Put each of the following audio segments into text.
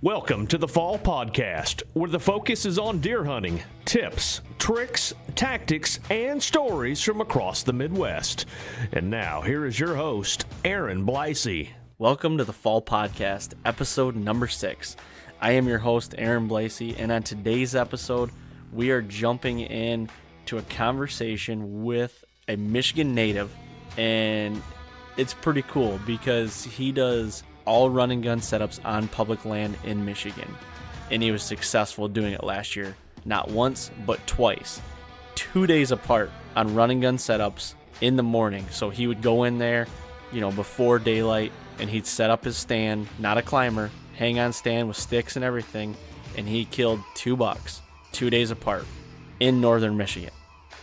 Welcome to the Fall Podcast, where the focus is on deer hunting, tips, tricks, tactics, and stories from across the Midwest. And now, here is your host, Aaron Blasey. Welcome to the Fall Podcast, episode number 6. I am your host, Aaron Blasey, and on today's episode, we are jumping in to a conversation with a Michigan native, and it's pretty cool because he does all run and gun setups on public land in Michigan, and he was successful doing it last year, not once but twice, 2 days apart on run and gun setups in the morning. So he would go in there, before daylight, and he'd set up his stand, not a climber, hang on stand with sticks and everything, and he killed 2 bucks 2 days apart in northern Michigan.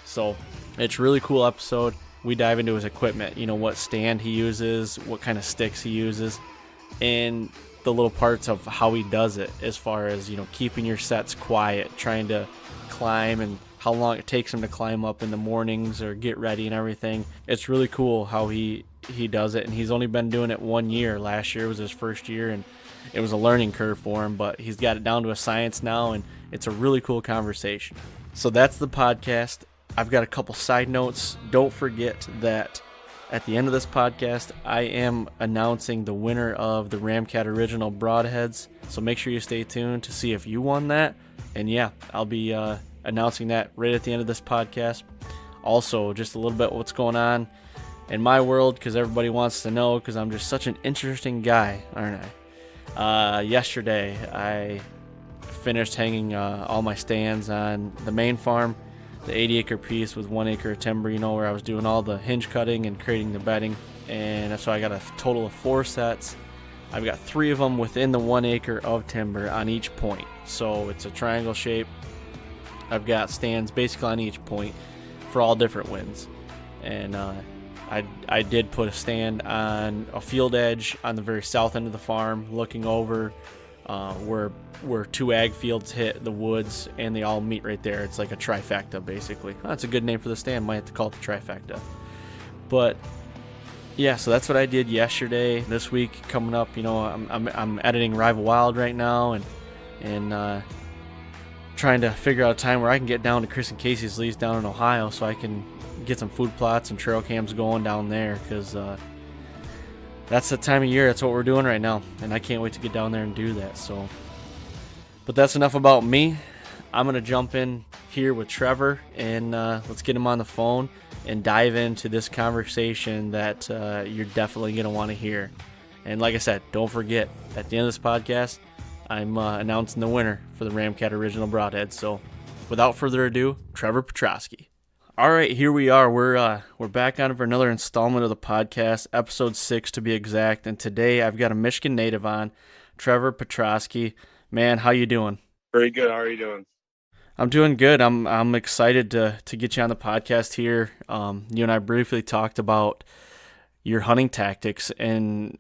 So it's a really cool episode. We dive into his equipment, what stand he uses, what kind of sticks he uses, and the little parts of how he does it as far as, keeping your sets quiet, trying to climb, and how long it takes him to climb up in the mornings or get ready and everything. It's really cool how he does it, and he's only been doing it 1 year. Last year was his first year, and it was a learning curve for him, but he's got it down to a science now, and it's a really cool conversation. So that's the podcast. I've got a couple side notes. Don't forget that at the end of this podcast, I am announcing the winner of the Ramcat Original Broadheads, so make sure you stay tuned to see if you won that. And yeah, I'll be announcing that right at the end of this podcast. Also, just a little bit what's going on in my world, because everybody wants to know, because I'm just such an interesting guy, aren't I? Yesterday, I finished hanging all my stands on the main farm, the 80-acre piece with 1 acre of timber, where I was doing all the hinge cutting and creating the bedding. And so I got a total of 4 sets. I've got 3 of them within the 1 acre of timber on each point. So it's a triangle shape. I've got stands basically on each point for all different winds. And I did put a stand on a field edge on the very south end of the farm, looking over where 2 ag fields hit the woods, and they all meet right there. It's like a trifecta, basically. That's a good name for the stand. Might have to call it the trifecta. But yeah, so that's what I did yesterday. This week coming up, I'm editing Rival Wild right now, and trying to figure out a time where I can get down to Chris and Casey's lease down in Ohio, so I can get some food plots and trail cams going down there, because that's the time of year. That's what we're doing right now, and I can't wait to get down there and do that. So, but that's enough about me. I'm going to jump in here with Trevor, and let's get him on the phone and dive into this conversation that you're definitely going to want to hear. And like I said, don't forget, at the end of this podcast, I'm announcing the winner for the Ramcat Original Broadhead. So without further ado, Trevor Petroskey. All right, here we are. We're back on for another installment of the podcast, episode 6 to be exact. And today I've got a Michigan native on, Trevor Petroskey. Man, how you doing? Very good. How are you doing? I'm doing good. I'm excited to get you on the podcast here. You and I briefly talked about your hunting tactics, and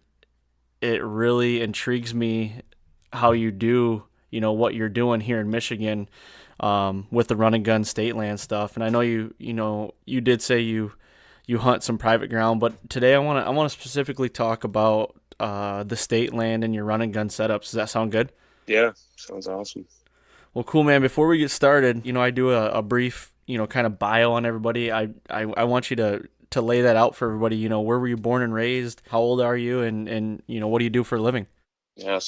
it really intrigues me how you do, what you're doing here in Michigan. With the run and gun state land stuff. And I know you did say you hunt some private ground, but today I want to specifically talk about the state land and your run and gun setups. Does that sound good? Yeah, sounds awesome. Well, cool, man. Before we get started, I do a brief, kind of bio on everybody. I want you to lay that out for everybody. Where were you born and raised? How old are you? And what do you do for a living? Yeah,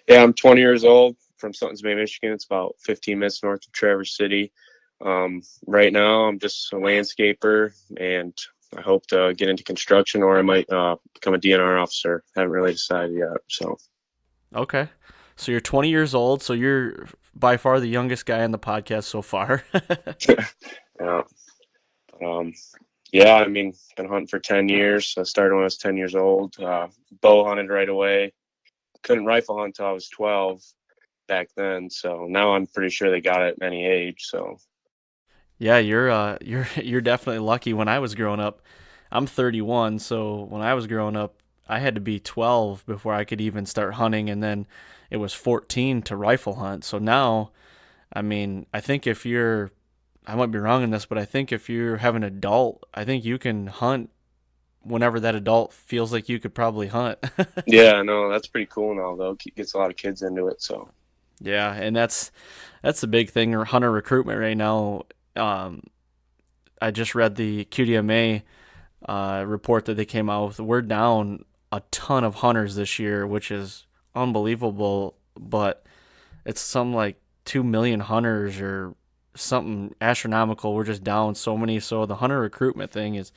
I'm 20 years old. From Sutton's Bay, Michigan. It's about 15 minutes north of Traverse City. Right now, I'm just a landscaper, and I hope to get into construction, or I might become a DNR officer. Haven't really decided yet. So, okay. So you're 20 years old. So you're by far the youngest guy on the podcast so far. Yeah. Been hunting for 10 years. I started when I was 10 years old. Bow hunted right away. Couldn't rifle hunt until I was 12. Back then, so now I'm pretty sure they got it at any age. So yeah, you're definitely lucky. When I was growing up, I'm 31, so when I was growing up, I had to be 12 before I could even start hunting, and then it was 14 to rifle hunt. So now, I think if I might be wrong in this, but I think if you have an adult, I think you can hunt whenever that adult feels like you could probably hunt. Yeah, no, that's pretty cool now though. Gets a lot of kids into it. So Yeah, and that's the big thing, or hunter recruitment right now. I just read the QDMA report that they came out with. We're down a ton of hunters this year, which is unbelievable. But it's some like 2 million hunters or something astronomical. We're just down so many. So the hunter recruitment thing is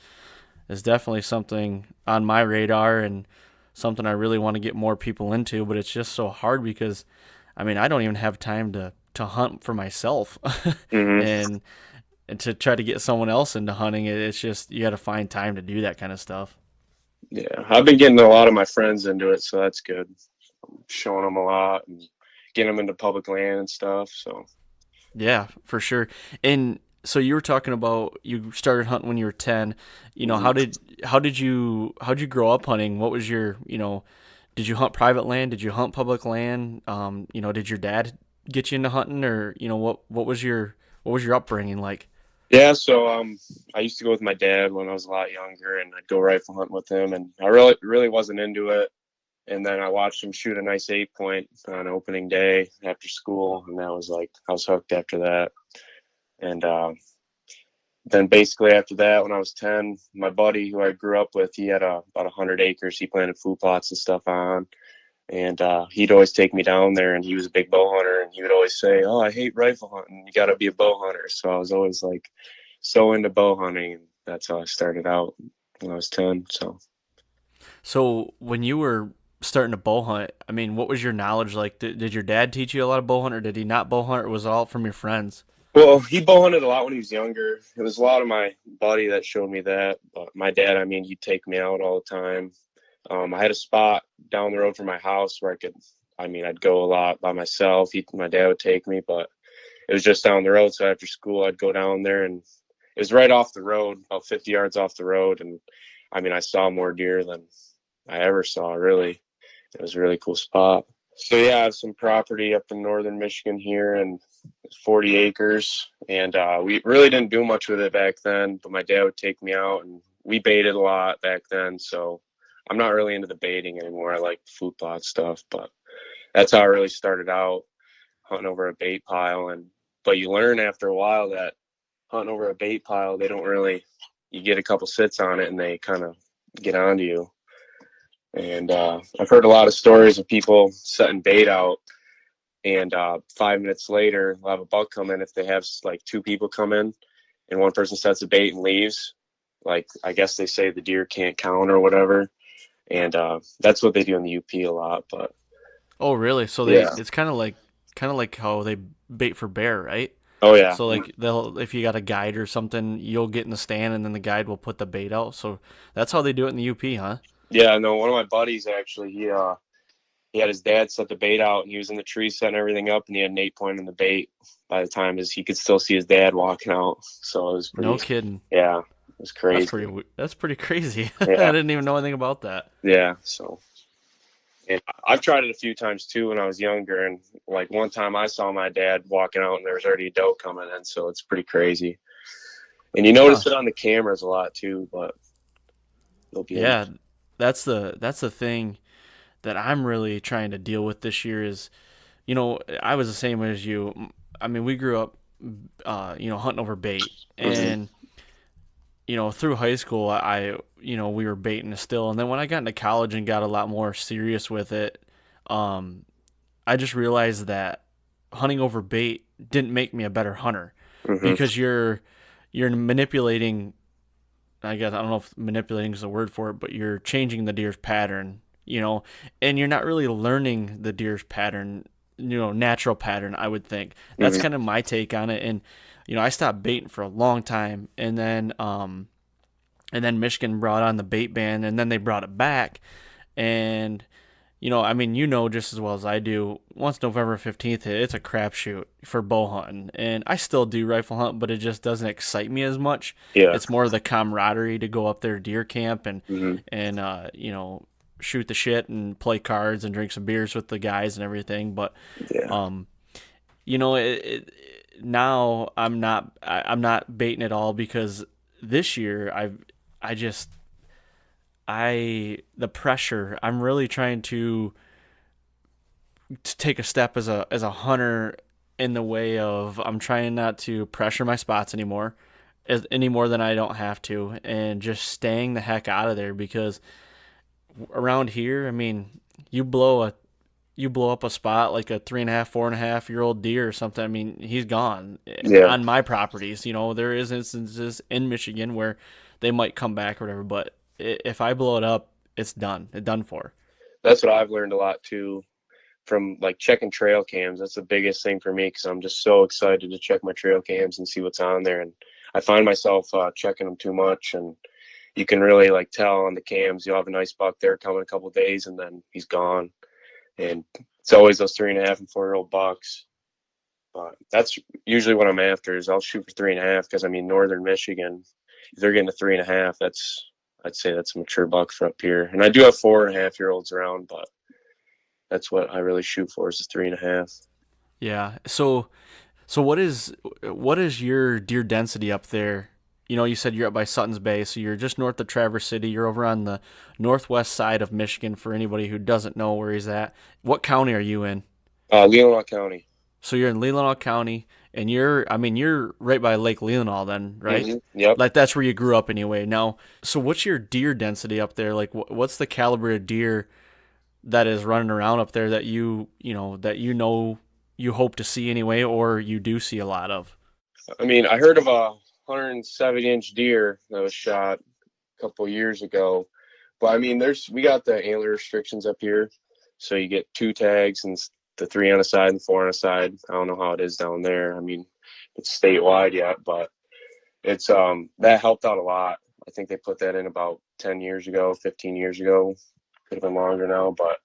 definitely something on my radar and something I really want to get more people into. But it's just so hard because, I mean, I don't even have time to hunt for myself. mm-hmm. and to try to get someone else into hunting, it's just, you got to find time to do that kind of stuff. Yeah, I've been getting a lot of my friends into it, so that's good. I'm showing them a lot and getting them into public land and stuff. So Yeah, for sure. And so you were talking about you started hunting when you were 10. You know, mm-hmm. how'd you grow up hunting? What was your, did you hunt private land? Did you hunt public land? Did your dad get you into hunting, or, what was your upbringing like? Yeah, so I used to go with my dad when I was a lot younger, and I'd go rifle hunt with him, and I really wasn't into it. And then I watched him shoot a nice 8-point on opening day after school, and that was like I was hooked after that. And then basically after that, when I was 10, my buddy who I grew up with, he had about 100 acres. He planted food plots and stuff on. And he'd always take me down there, and he was a big bow hunter, and he would always say, "Oh, I hate rifle hunting. You got to be a bow hunter." So I was always like so into bow hunting, and that's how I started out when I was 10. So when you were starting to bow hunt, I mean, what was your knowledge like? Did your dad teach you a lot of bow hunt, or did he not bow hunt, or was it all from your friends? Well, he bow hunted a lot when he was younger. It was a lot of my buddy that showed me that, but my dad, I mean, he'd take me out all the time. I had a spot down the road from my house where I'd go a lot by myself. My dad would take me, but it was just down the road. So after school, I'd go down there, and it was right off the road, about 50 yards off the road. And I mean, I saw more deer than I ever saw, really. It was a really cool spot. So yeah, I have some property up in northern Michigan here, and it's 40 acres. And we really didn't do much with it back then, but my dad would take me out, and we baited a lot back then. So I'm not really into the baiting anymore. I like the food plot stuff, but that's how I really started out, hunting over a bait pile. But you learn after a while that hunting over a bait pile, you get a couple sits on it and they kind of get onto you. And I've heard a lot of stories of people setting bait out, and 5 minutes later they'll have a buck come in. If they have like 2 people come in and one person sets a bait and leaves, like I guess they say the deer can't count or whatever. And that's what they do in the UP a lot. But Oh, really? So yeah. it's kind of like how they bait for bear, right? Oh yeah. So like if you got a guide or something, you'll get in the stand and then the guide will put the bait out. So that's how they do it in the UP, huh? Yeah, no, one of my buddies actually, he had his dad set the bait out, and he was in the tree setting everything up, and he had an 8-point in the bait by the time he could still see his dad walking out. So it was pretty, No kidding. yeah, it was crazy. That's pretty crazy. Yeah. I didn't even know anything about that. Yeah, so and I've tried it a few times too when I was younger, and like one time I saw my dad walking out and there was already a doe coming in, so it's pretty crazy. And you notice it on the cameras a lot too, but they'll be that's the thing that I'm really trying to deal with this year is, I was the same way as you. I mean, we grew up, hunting over bait, and through high school, we were baiting still, and then when I got into college and got a lot more serious with it, I just realized that hunting over bait didn't make me a better hunter, because you're manipulating. I guess I don't know if manipulating is the word for it, but you're changing the deer's pattern, and you're not really learning the deer's pattern, natural pattern, I would think. That's kind of my take on it. And, I stopped baiting for a long time, and then Michigan brought on the bait ban, and then they brought it back. And, I mean, just as well as I do, once November 15th hit, it's a crapshoot for bow hunting. And I still do rifle hunt, but it just doesn't excite me as much. Yeah. It's more the camaraderie to go up there deer camp and shoot the shit and play cards and drink some beers with the guys and everything. But, now I'm not baiting at all, because this year the pressure, I'm really trying to take a step as a hunter in the way of I'm trying not to pressure my spots anymore, any more than I don't have to, and just staying the heck out of there because around here, I mean, you blow up a spot like a 3.5, 4.5 year old deer or something. I mean, he's gone. Yeah. On my properties. There is instances in Michigan where they might come back or whatever, but if I blow it up, it's done. It's done for. That's what I've learned a lot too from like checking trail cams. That's the biggest thing for me because I'm just so excited to check my trail cams and see what's on there. And I find myself checking them too much, and you can really like tell on the cams you'll have a nice buck there coming a couple of days and then he's gone. And it's always those 3.5 and 4-year-old bucks. But that's usually what I'm after is I'll shoot for 3.5 because I mean northern Michigan, if they're getting to 3.5, I'd say that's a mature buck for up here. And I do have 4.5-year-olds around, but that's what I really shoot for is the 3.5. Yeah. So what is your deer density up there? You said you're up by Sutton's Bay, so you're just north of Traverse City. You're over on the northwest side of Michigan for anybody who doesn't know where he's at. What county are you in? Leelanau County. So you're in Leelanau County, and you're right by Lake Leelanau then, right? Mm-hmm. Yep. Like that's where you grew up anyway. Now, so what's your deer density up there? Like what's the caliber of deer that is running around up there that you hope to see anyway, or you do see a lot of? I mean, I heard of a 170-inch deer that was shot a couple years ago, but I mean, we got the antler restrictions up here, so you get 2 tags and the 3 on a side and 4 on a side. I don't know how it is down there. I mean, it's statewide yet, but it's that helped out a lot. I think they put that in about 10 years ago, 15 years ago. Could have been longer now, but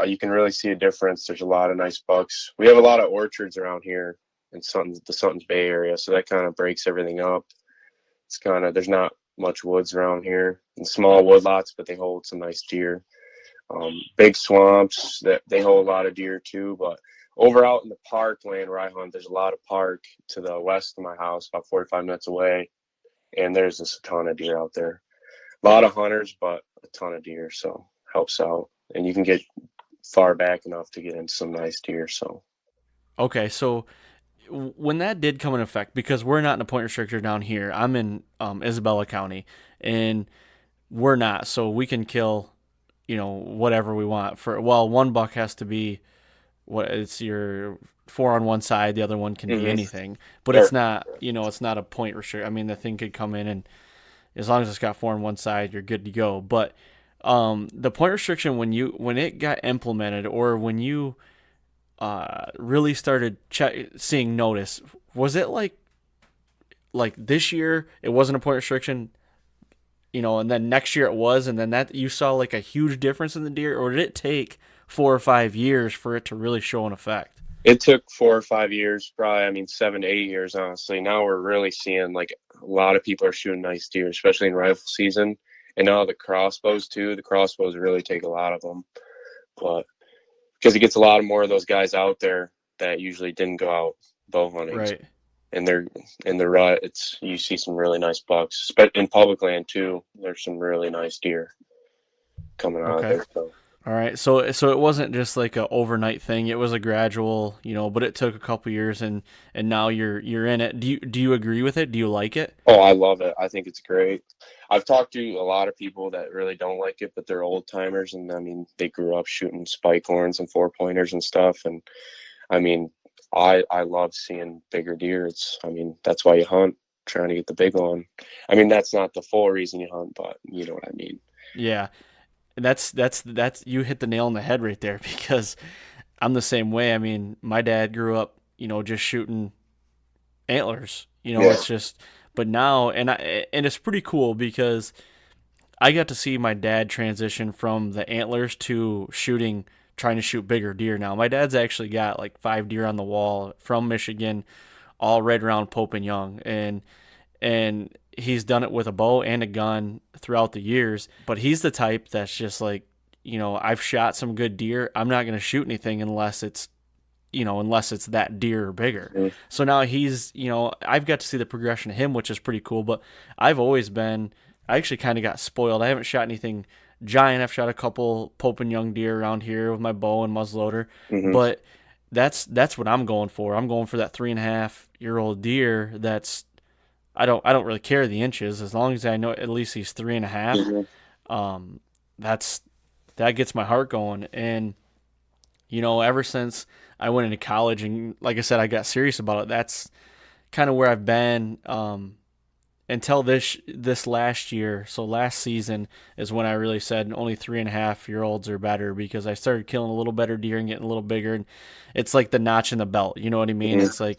you can really see a difference. There's a lot of nice bucks. We have a lot of orchards around here in the Sutton's Bay area, so that kind of breaks everything up. It's there's not much woods around here and small woodlots, but they hold some nice deer. Big swamps that they hold a lot of deer too, but over out in the parkland where I hunt, there's a lot of park to the west of my house, about 45 minutes away, and there's just a ton of deer out there. A lot of hunters, but a ton of deer, so helps out. And you can get far back enough to get into some nice deer. So, okay, so when that did come in effect, because we're not in a point restrictor down here, I'm in Isabella County, and we're not, so we can kill, whatever we want. One buck has to be it's your 4 on one side, the other one can be anything, but it's not, it's not a point restrict. I mean, the thing could come in and as long as it's got 4 on one side, you're good to go. But the point restriction when it got implemented, or when you really started seeing notice, was it like this year it wasn't a point restriction, and then next year it was, and then that you saw like a huge difference in the deer, or did it take 4 or 5 years for it to really show an effect? It took 4 or 5 years, probably. I mean, 7 to 8 years, honestly. Now we're really seeing like a lot of people are shooting nice deer, especially in rifle season. And now the crossbows too. The crossbows really take a lot of them, but because it gets a lot more of those guys out there that usually didn't go out bow hunting. Right. And they're in the rut. You see some really nice bucks, but in public land too. There's some really nice deer coming out there. So. All right, so it wasn't just like a overnight thing. It was a gradual, but it took a couple years, and now you're in it. Do you agree with it? Do you like it? Oh, I love it. I think it's great. I've talked to a lot of people that really don't like it, but they're old timers, and I mean they grew up shooting spike horns and 4-pointers and stuff, and I mean I love seeing bigger deer. That's why you hunt, trying to get the big one. I mean that's not the full reason you hunt, but you know what I mean. Yeah. That's you hit the nail on the head right there, because I'm the same way. I mean, my dad grew up, just shooting antlers. It's just, but now, and it's pretty cool because I got to see my dad transition from the antlers to trying to shoot bigger deer. Now, my dad's actually got like 5 deer on the wall from Michigan, all right around Pope and Young, and he's done it with a bow and a gun throughout the years, but he's the type that's just like, I've shot some good deer. I'm not going to shoot anything unless it's that deer or bigger. Mm-hmm. So now he's, I've got to see the progression of him, which is pretty cool, but I've always been I actually kind of got spoiled. I haven't shot anything giant. I've shot a couple Pope and Young deer around here with my bow and muzzleloader, but that's what I'm going for. I'm going for that 3.5-year-old deer. I don't really care the inches as long as I know at least he's 3.5. That gets my heart going. And ever since I went into college and like I said, I got serious about it. That's kind of where I've been until this last year. So last season is when I really said only 3.5-year-olds are better, because I started killing a little better deer and getting a little bigger. And it's like the notch in the belt. You know what I mean? It's like,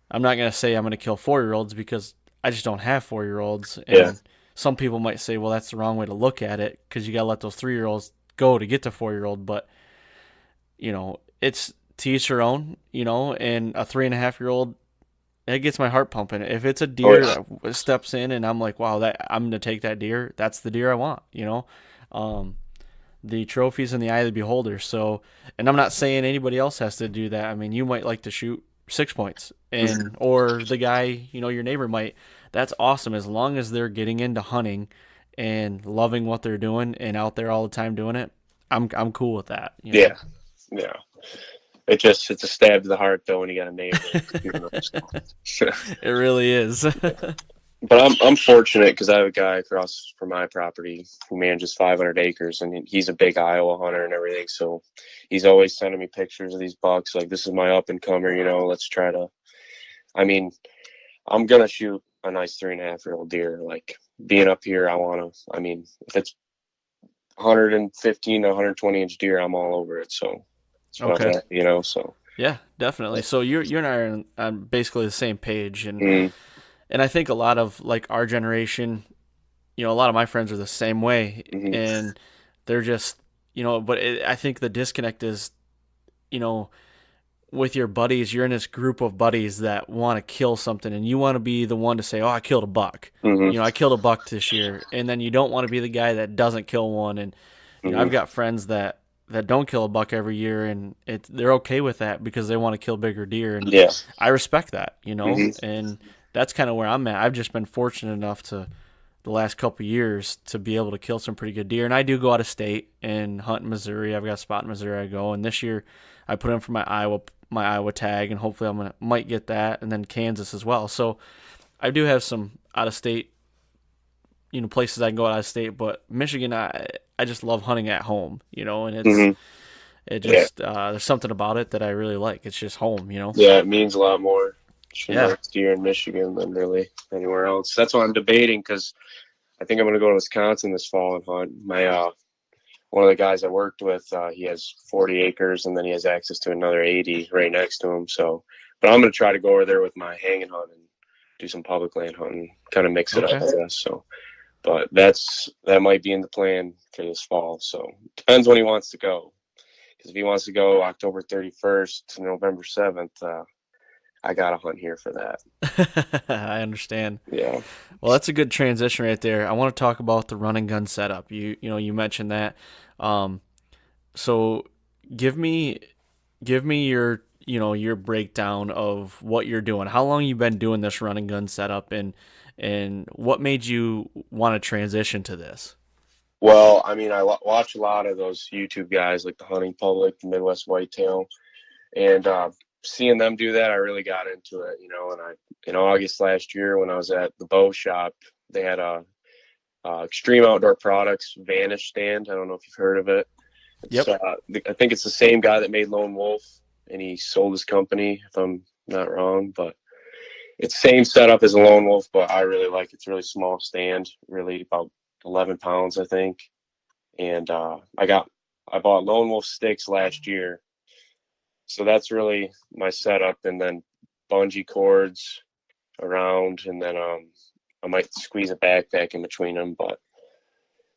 I'm not going to say I'm going to kill 4-year-olds because I just don't have 4-year-olds. And some people might say, well, that's the wrong way to look at it, because you got to let those 3-year-olds go to get to 4-year-old. But, it's to each your own, and a 3.5-year-old, it gets my heart pumping. If it's a deer that steps in and I'm like, wow, I'm going to take that deer, that's the deer I want, the trophy's in the eye of the beholder. So, and I'm not saying anybody else has to do that. I mean, you might like to shoot 6 points or the guy, your neighbor might. That's awesome. As long as they're getting into hunting and loving what they're doing and out there all the time doing it, I'm cool with that. Yeah. It's a stab to the heart though when you got a neighbor. It really is. But I'm fortunate because I have a guy across from my property who manages 500 acres, and he's a big Iowa hunter and everything. So he's always sending me pictures of these bucks. Like, this is my up and comer. Let's try to. I mean, I'm gonna shoot a nice 3.5-year-old deer. Like, being up here, I want to. I mean, if it's 115 to 120 inch deer, I'm all over it. So. Okay. So. Yeah, definitely. So you and I are on basically the same page, and I think a lot of like our generation, a lot of my friends are the same way, and they're just, but I think the disconnect is, with your buddies, you're in this group of buddies that want to kill something, and you want to be the one to say, oh, I killed a buck. I killed a buck this year, and then you don't want to be the guy that doesn't kill one. And I've got friends that don't kill a buck every year, and they're okay with that because they want to kill bigger deer. And I respect that, and that's kind of where I'm at. I've just been fortunate enough to the last couple of years to be able to kill some pretty good deer. And I do go out of state and hunt in Missouri. I've got a spot in Missouri I go, and this year I put in for my Iowa tag, and hopefully might get that, and then Kansas as well. So I do have some out of state, places I can go out of state, but Michigan, I just love hunting at home, and there's something about it that I really like. It's just home, Yeah, it means a lot more deer in Michigan than really anywhere else. That's why I'm debating, because I think I'm going to go to Wisconsin this fall and hunt. My one of the guys I worked with, he has 40 acres, and then he has access to another 80 right next to him. So, but I'm going to try to go over there with my hanging hunt and do some public land hunting, kind of mix it up, I guess. So. But that might be in the plan for this fall. So depends when he wants to go. Because if he wants to go October 31st to November 7th, I got to hunt here for that. I understand. Yeah. Well, that's a good transition right there. I want to talk about the run and gun setup. You mentioned that. So give me your your breakdown of what you're doing. How long you been doing this run and gun setup, and what made you want to transition to this? Well, I mean, I watch a lot of those YouTube guys like the Hunting Public, the Midwest Whitetail, and seeing them do that, I really got into it, and in August last year when I was at the bow shop, they had a Extreme Outdoor Products Vanish stand. I don't know if you've heard of it. I think it's the same guy that made Lone Wolf, and he sold his company, if I'm not wrong, but it's the same setup as a Lone Wolf, but I really like it. It's a really small stand, really about 11 pounds, I think. And I bought Lone Wolf sticks last year. So that's really my setup. And then bungee cords around, and then I might squeeze a backpack in between them. But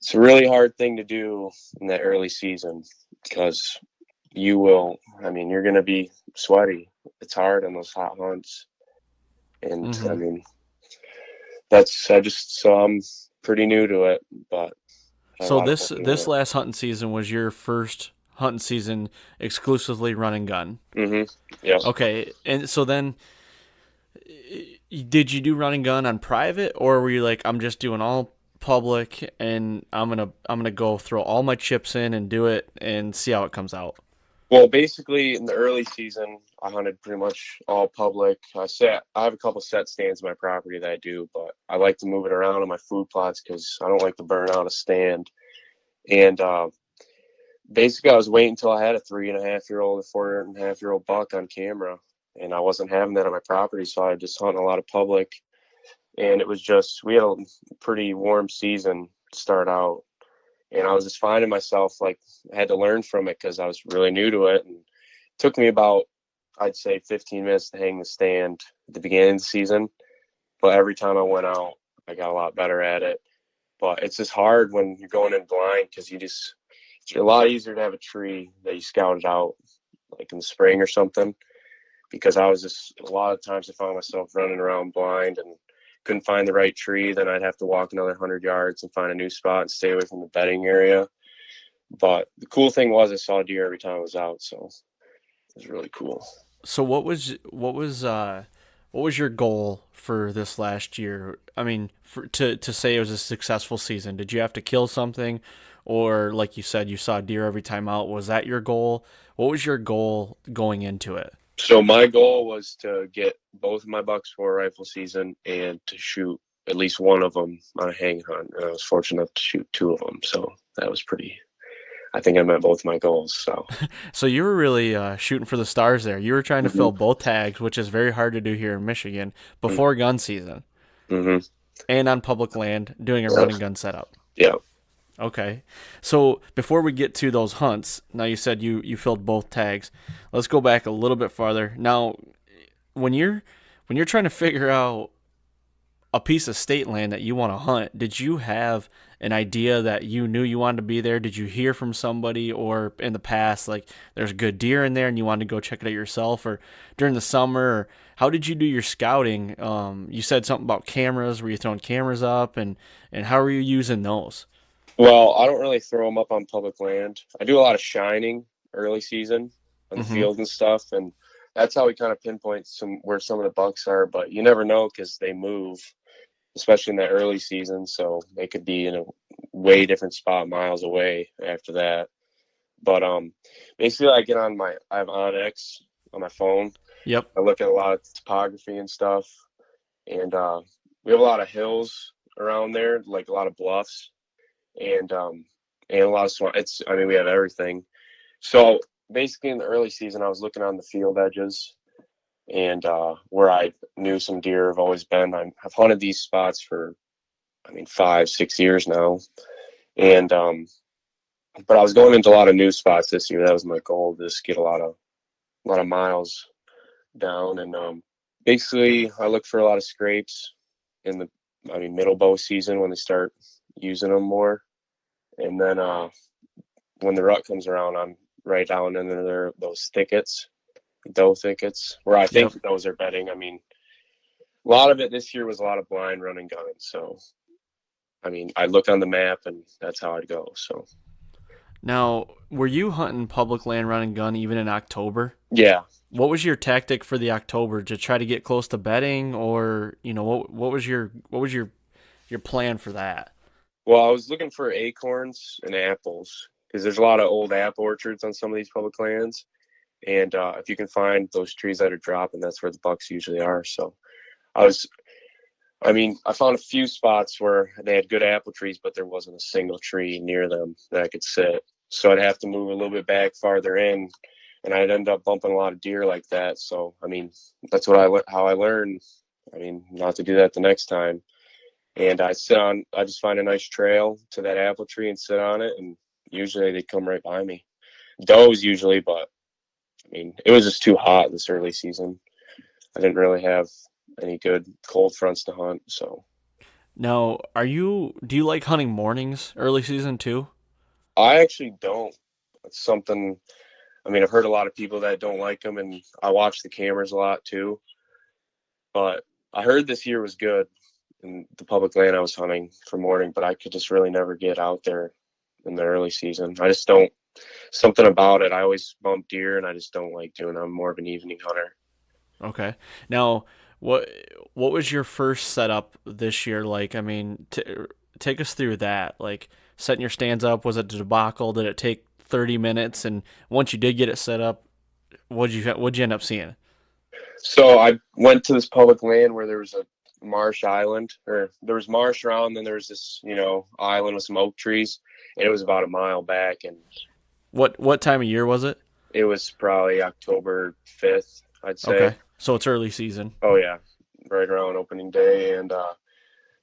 it's a really hard thing to do in that early season, because you're going to be sweaty. It's hard on those hot hunts. And I mean, I'm pretty new to it, but. So this last hunting season was your first hunting season exclusively run and gun. Yeah. Okay. And so then did you do run and gun on private, or were you like, I'm just doing all public, and I'm gonna go throw all my chips in and do it and see how it comes out? Well, basically in the early season, I hunted pretty much all public. I have a couple set stands on my property that I do, but I like to move it around on my food plots because I don't like to burn out a stand. And basically, I was waiting until I had a 3.5-year-old, a 4.5-year-old buck on camera, and I wasn't having that on my property, so I just hunted a lot of public. And it was just, we had a pretty warm season to start out. And I was just finding myself, like, I had to learn from it because I was really new to it. And it took me about, I'd say, 15 minutes to hang the stand at the beginning of the season. But every time I went out, I got a lot better at it. But it's just hard when you're going in blind because it's a lot easier to have a tree that you scouted out, like in the spring or something. Because I was just, a lot of times I found myself running around blind and couldn't find the right tree. Then I'd have to walk another 100 yards and find a new spot and stay away from the bedding area. But the cool thing was I saw deer every time I was out, so it was really cool. So what was your goal for this last year? I mean, to say it was a successful season, did you have to kill something, or like you said, you saw deer every time out? Was that your goal? What was your goal going into it? So my goal was to get both of my bucks for a rifle season and to shoot at least one of them on a hang hunt. And I was fortunate enough to shoot two of them, so that was pretty. I think I met both my goals. So you were really shooting for the stars there. You were trying to fill both tags, which is very hard to do here in Michigan before gun season, and on public land doing a run and gun setup. Yeah. Okay. So before we get to those hunts, now you said you filled both tags. Let's go back a little bit farther. Now, when you're trying to figure out a piece of state land that you want to hunt, did you have an idea that you knew you wanted to be there? Did you hear from somebody, or in the past, like there's good deer in there and you wanted to go check it out yourself, or during the summer? Or how did you do your scouting? You said something about cameras. Were you throwing cameras up, and how were you using those? Well, I don't really throw them up on public land. I do a lot of shining early season on the field and stuff, and that's how we kind of pinpoint where some of the bucks are. But you never know because they move, especially in that early season. So they could be in a way different spot miles away after that. But basically, I have Onyx on my phone. Yep. I look at a lot of topography and stuff, and we have a lot of hills around there, like a lot of bluffs. And a lot of swamp. We have everything. So basically in the early season, I was looking on the field edges and where I knew some deer have always been. I've hunted these spots for, 5-6 years now. And, but I was going into a lot of new spots this year. That was my goal, just get a lot of miles down. And basically I look for a lot of scrapes in the, middle bow season when they start using them more. And then when the rut comes around, I'm right down in there, those thickets, doe thickets, where I think those are bedding. A lot of it this year was a lot of blind run and gun. So, I look on the map and that's how I'd go. So now, were you hunting public land run and gun even in October? Yeah. What was your tactic for the October? To try to get close to bedding, or what was your plan for that? Well, I was looking for acorns and apples because there's a lot of old apple orchards on some of these public lands. And if you can find those trees that are dropping, that's where the bucks usually are. So I found a few spots where they had good apple trees, but there wasn't a single tree near them that I could sit. So I'd have to move a little bit back farther in, and I'd end up bumping a lot of deer like that. So, that's how I learned, not to do that the next time. And I just find a nice trail to that apple tree and sit on it. And usually they come right by me. Does usually, but it was just too hot this early season. I didn't really have any good cold fronts to hunt. So now, do you like hunting mornings early season too? I actually don't. It's something, I've heard a lot of people that don't like them, and I watch the cameras a lot too. But I heard this year was good in the public land I was hunting for morning, but I could just really never get out there in the early season. I just don't, something about it. I always bump deer and I just don't like doing it. I'm more of an evening hunter. Okay. Now, what was your first setup this year like? take us through that. Like setting your stands up, was it a debacle? Did it take 30 minutes? And once you did get it set up, what'd you end up seeing? So I went to this public land where there was a marsh island, or there was marsh around, then there was this, island with some oak trees, and it was about a mile back. And what time of year was it? it was probably October 5th, I'd say. Okay, so it's early season. Oh yeah, right around opening day, and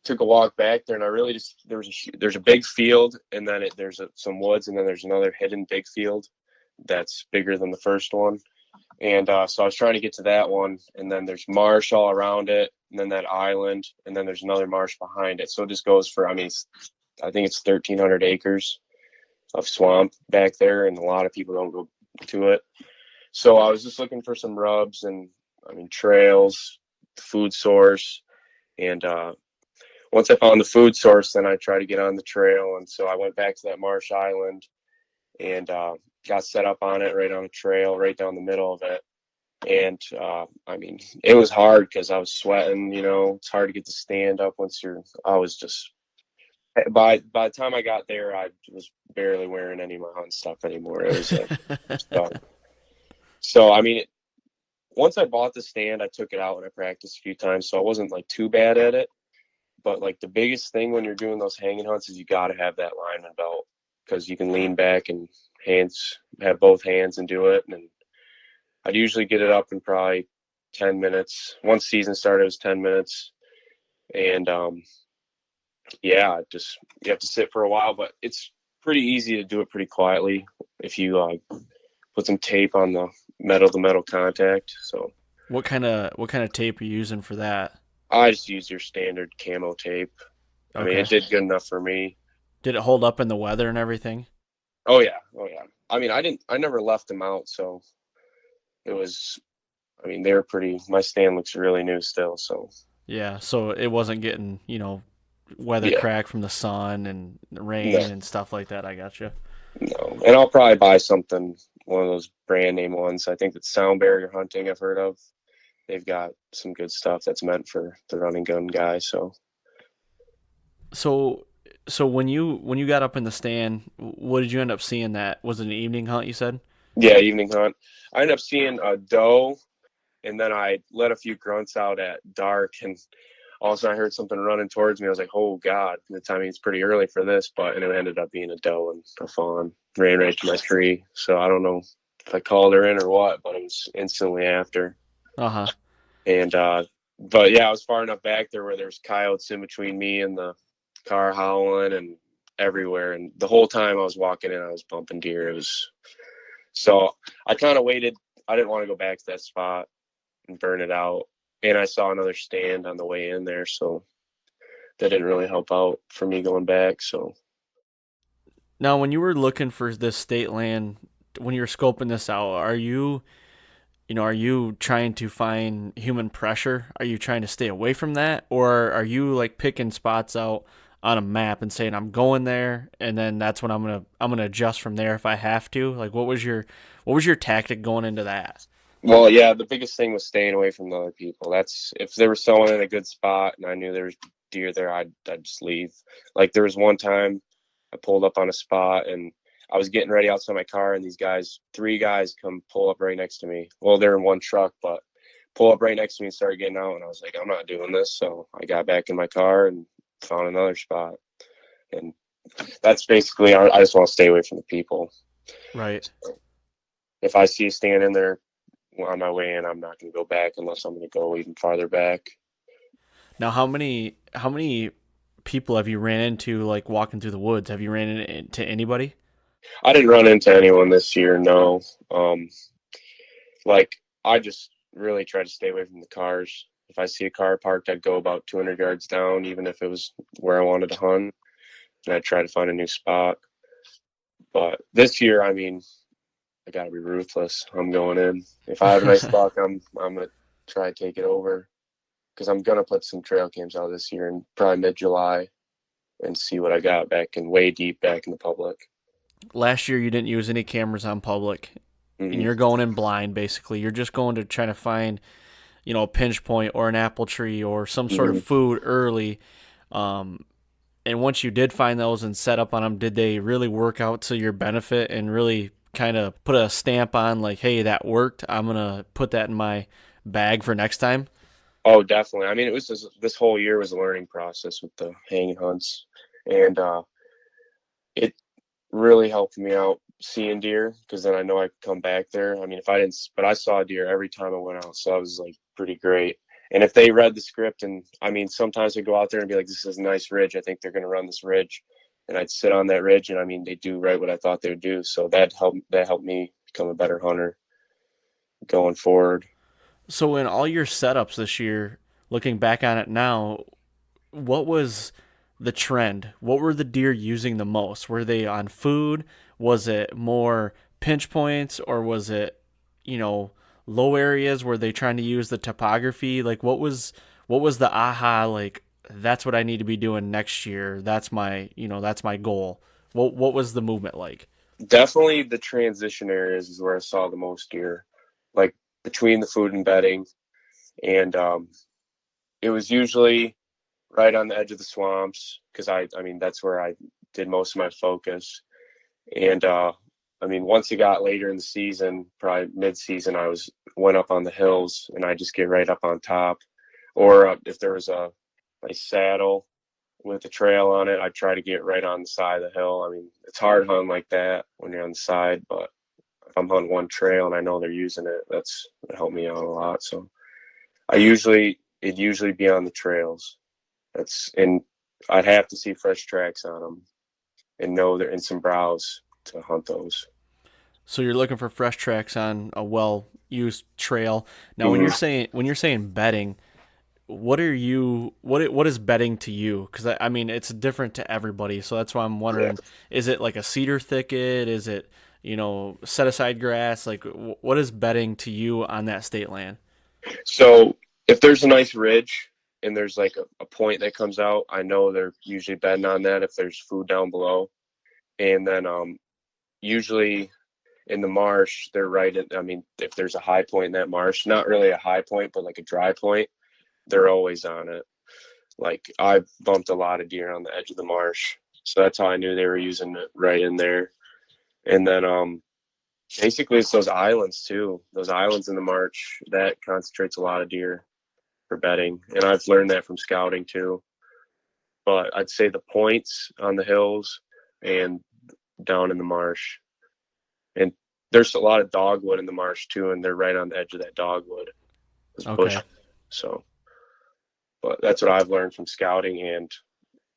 took a walk back there, and I really just there's a big field, and then there's some woods, and then there's another hidden big field that's bigger than the first one. And so I was trying to get to that one, and then there's marsh all around it, and then that island, and then there's another marsh behind it. So it just goes for, I think it's 1,300 acres of swamp back there, and a lot of people don't go to it. So I was just looking for some rubs and, trails, food source. And once I found the food source, then I tried to get on the trail. And so I went back to that marsh island and got set up on it right on the trail, right down the middle of it. And it was hard because I was sweating, it's hard to get the stand up I was just, by the time I got there, I was barely wearing any of my hunting stuff anymore. It was so, once I bought the stand, I took it out and I practiced a few times, so I wasn't too bad at it. But the biggest thing when you're doing those hanging hunts is you got to have that lineman belt, because you can lean back and have both hands and do it. And I'd usually get it up in probably 10 minutes. Once season started, it was 10 minutes. And you have to sit for a while, but it's pretty easy to do it pretty quietly if you put some tape on the metal contact. So what kind of tape are you using for that? I just use your standard camo tape. Okay. It did good enough for me. Did it hold up in the weather and everything? Oh yeah. I never left them out, so it was, they were pretty, my stand looks really new still, so. Yeah, so it wasn't getting, weather crack from the sun and rain and stuff like that. I gotcha. No, and I'll probably buy one of those brand name ones. I think that Sound Barrier Hunting I've heard of. They've got some good stuff that's meant for the running gun guy. So when you got up in the stand, what did you end up seeing? That was it an evening hunt, you said? Yeah, evening hunt. I ended up seeing a doe, and then I let a few grunts out at dark, and all of a sudden I heard something running towards me. I was like, oh God. It's pretty early for this, and it ended up being a doe and a fawn. Ran right to my tree. So I don't know if I called her in or what, but it was instantly after. Uh-huh. And but yeah, I was far enough back there where there's coyotes in between me and the car howling and everywhere. And the whole time I was walking in, I was bumping deer. So I kind of waited. I didn't want to go back to that spot and burn it out. And I saw another stand on the way in there, so that didn't really help out for me going back. So now, when you were looking for this state land, when you were scoping this out, are you trying to find human pressure? Are you trying to stay away from that, or are you picking spots out on a map and saying I'm going there, and then that's when I'm gonna adjust from there if I have to? What was your tactic going into that? Well, yeah, the biggest thing was staying away from the other people. That's if there was someone in a good spot and I knew there was deer there, I'd just leave. There was one time I pulled up on a spot and I was getting ready outside my car, and these guys, 3 guys, come pull up right next to me. Well, they're in one truck, but pull up right next to me and started getting out, and I was like, I'm not doing this. So I got back in my car and found another spot. And that's basically, I just want to stay away from the people. Right. If I see a stand in there on my way in, I'm not going to go back unless I'm going to go even farther back. Now, how many people have you ran into walking through the woods? Have you ran into anybody? I didn't run into anyone this year, no. I just really try to stay away from the cars. If I see a car parked, I'd go about 200 yards down, even if it was where I wanted to hunt, and I'd try to find a new spot. But this year, I got to be ruthless. I'm going in. If I have a nice buck, I'm going to try to take it over, because I'm going to put some trail cams out this year in probably mid-July and see what I got way deep back in the public. Last year you didn't use any cameras on public, Mm-hmm. and you're going in blind, basically. You're just going to try to find, a pinch point or an apple tree or some sort of food early. And And once you did find those and set up on them, did they really work out to your benefit and really kind of put a stamp on like, hey, that worked. I'm going to put that in my bag for next time? Oh, definitely. I mean, it was this whole year was a learning process with the hanging hunts, and it really helped me out seeing deer, because then I know I could come back there. I mean, if I didn't, but I saw deer every time I went out, so that was like pretty great. And if they read the script, and I mean, sometimes they go out there and be like, "This is a nice ridge. I think they're going to run this ridge," and I'd sit on that ridge, and I mean, they do right what I thought they would do. So that helped me become a better hunter going forward. So in all your setups this year, looking back on it now, what was the trend? What were the deer using the most? Were they on food? Was it more pinch points, or was it, low areas? Were they trying to use the topography? Like what was the aha, like that's what I need to be doing next year. That's my goal. What was the movement like? Definitely the transition areas is where I saw the most deer, like between the food and bedding. And it was usually right on the edge of the swamps, because I mean, that's where I did most of my focus. And I mean, once it got later in the season, probably mid-season, went up on the hills, and I just get right up on top. Or if there was a nice saddle with a trail on it, I'd try to get right on the side of the hill. I mean, it's hard hunting like that when you're on the side, but if I'm hunting one trail and I know they're using it, it helped me out a lot. So it'd usually be on the trails. And I'd have to see fresh tracks on them and know they're in some browse to hunt those. So you're looking for fresh tracks on a well-used trail. Now, when you're saying bedding, what is bedding to you? Because I mean, it's different to everybody. So that's why I'm wondering: is it like a cedar thicket? Is it set aside grass? Like, what is bedding to you on that state land? So if there's a nice ridge and there's like a point that comes out, I know they're usually bedding on that if there's food down below. And then usually in the marsh, they're right at, I mean, if there's a high point in that marsh, not really a high point, but like a dry point, they're always on it. Like I bumped a lot of deer on the edge of the marsh. So that's how I knew they were using it right in there. And then basically it's those islands too. Those islands in the marsh, that concentrates a lot of deer for bedding. And I've learned that from scouting too. But I'd say the points on the hills and down in the marsh. And there's a lot of dogwood in the marsh too, and they're right on the edge of that dogwood. Okay. Bush. So, but that's what I've learned from scouting and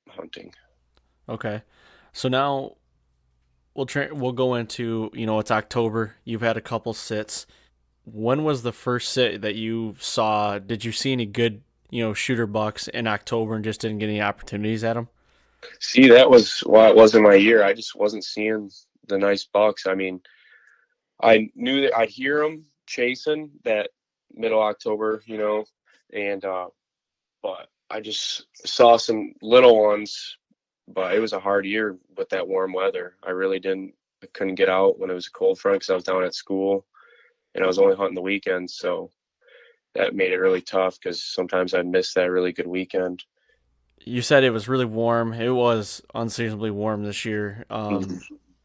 hunting. Okay. So now we'll go into, it's October. You've had a couple sits. When was the first sit that you saw? Did you see any good, shooter bucks in October and just didn't get any opportunities at them? See, that was why it wasn't my year. I just wasn't seeing the nice bucks. I mean, I knew that I'd hear them chasing that middle October, and but I just saw some little ones. But it was a hard year with that warm weather. I couldn't get out when it was a cold front because I was down at school and I was only hunting the weekends. So that made it really tough because sometimes I'd miss that really good weekend. You said it was really warm. It was unseasonably warm this year.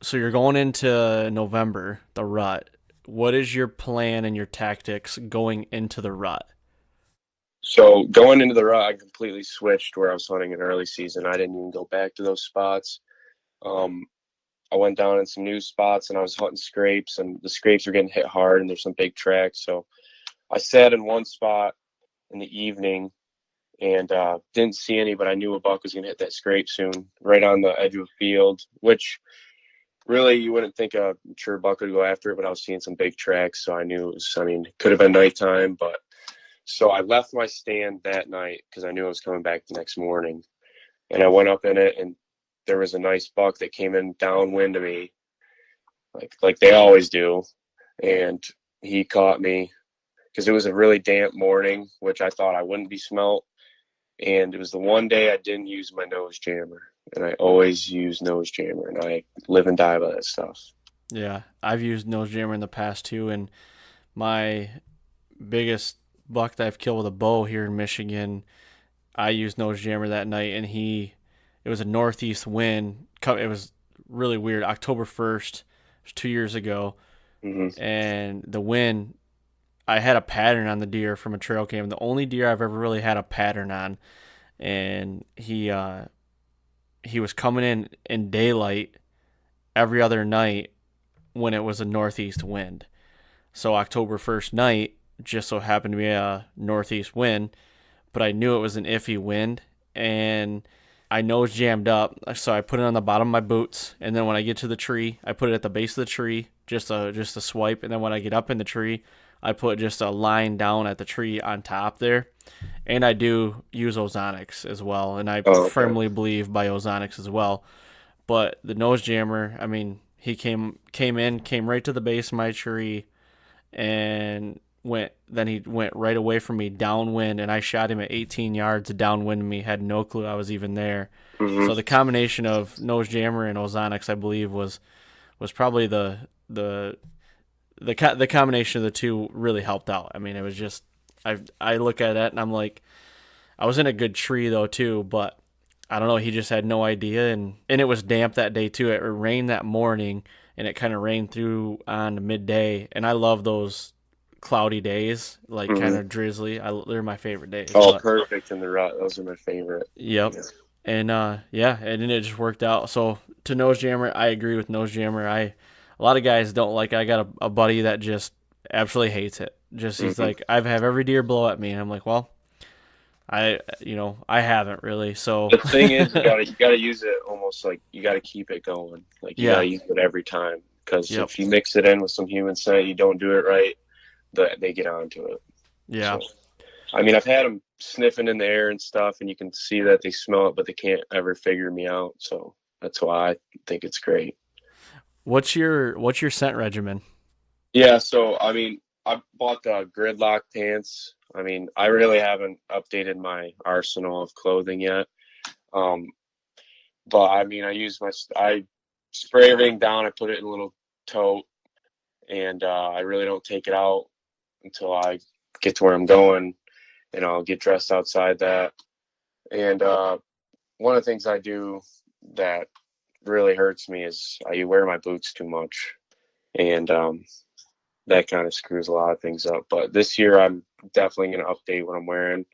So you're going into November, the rut. What is your plan and your tactics going into the rut? So going into the rut, I completely switched where I was hunting in early season. I didn't even go back to those spots. I went down in some new spots and I was hunting scrapes, and the scrapes were getting hit hard and there's some big tracks. So I sat in one spot in the evening and didn't see any, but I knew a buck was going to hit that scrape soon, right on the edge of a field, which really you wouldn't think a mature buck would go after it, but I was seeing some big tracks. So I knew it could have been nighttime, but so I left my stand that night because I knew I was coming back the next morning. And I went up in it, and there was a nice buck that came in downwind of me, like they always do. And he caught me because it was a really damp morning, which I thought I wouldn't be smelt. And it was the one day I didn't use my nose jammer. And I always use nose jammer, and I live and die by that stuff. Yeah, I've used nose jammer in the past too, and my biggest buck that I've killed with a bow here in Michigan, I used nose jammer that night, and it it was a northeast wind. It was really weird. October 1st, 2 years ago, and the wind, I had a pattern on the deer from a trail cam. The only deer I've ever really had a pattern on, and he was coming in daylight every other night when it was a northeast wind. So October 1st night just so happened to be a northeast wind, but I knew it was an iffy wind, and I nose jammed up, so I put it on the bottom of my boots, and then when I get to the tree, I put it at the base of the tree, just a swipe, and then when I get up in the tree, I put just a line down at the tree on top there, and I do use ozonics as well, and I firmly believe by ozonics as well. But the nose jammer, I mean, he came right to the base of my tree, and he went right away from me downwind, and I shot him at 18 yards downwind of me, had no clue I was even there. So the combination of nose jammer and ozonics, I believe, was probably the combination of the two really helped out. I mean, it was just, I look at that and I'm like, I was in a good tree though too, but I don't know, he just had no idea, and it was damp that day too. It rained that morning, and it kind of rained through on midday, and I love those cloudy days, like kind of drizzly. They're my favorite days. Perfect in the rut. Those are my favorite. Yep. Yeah. And and then it just worked out. So to nose jammer, I agree with nose jammer. A lot of guys don't like it. I got a buddy that just absolutely hates it. He's like, I've had every deer blow at me, and I'm like, well, I haven't really. So the thing is, you gotta use it almost like you gotta keep it going. Like you gotta use it every time, because if you mix it in with some human scent, you don't do it right, they get onto it. Yeah. So, I mean, I've had them sniffing in the air and stuff, and you can see that they smell it, but they can't ever figure me out. So that's why I think it's great. What's your scent regimen? Yeah, so I mean, I bought the gridlock pants. I mean, I really haven't updated my arsenal of clothing yet. But I mean, I spray everything down. I put it in a little tote, and I really don't take it out until I get to where I'm going, and I'll get dressed outside that. And one of the things I do that really hurts me is I wear my boots too much, and that kind of screws a lot of things up. But this year, I'm definitely going to update what I'm wearing.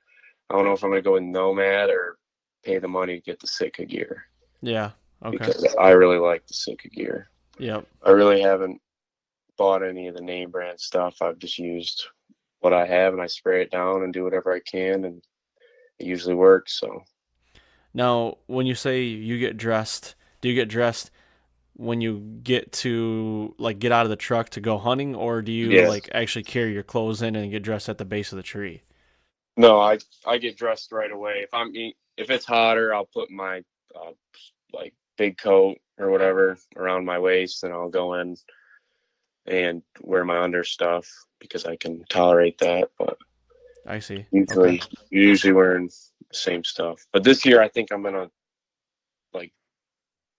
I don't know if I'm going to go with Nomad or pay the money to get the Sitka gear. Yeah. Okay. Because I really like the Sitka gear. Yep. I really haven't bought any of the name brand stuff. I've just used what I have, and I spray it down and do whatever I can, and it usually works. So now, when you say you get dressed, do you get dressed when you get out of the truck to go hunting, or do you actually carry your clothes in and get dressed at the base of the tree? No, I get dressed right away. If it's hotter, I'll put my big coat or whatever around my waist, and I'll go in and wear my under stuff because I can tolerate that. But I see. Usually wearing the same stuff. But this year, I think I'm gonna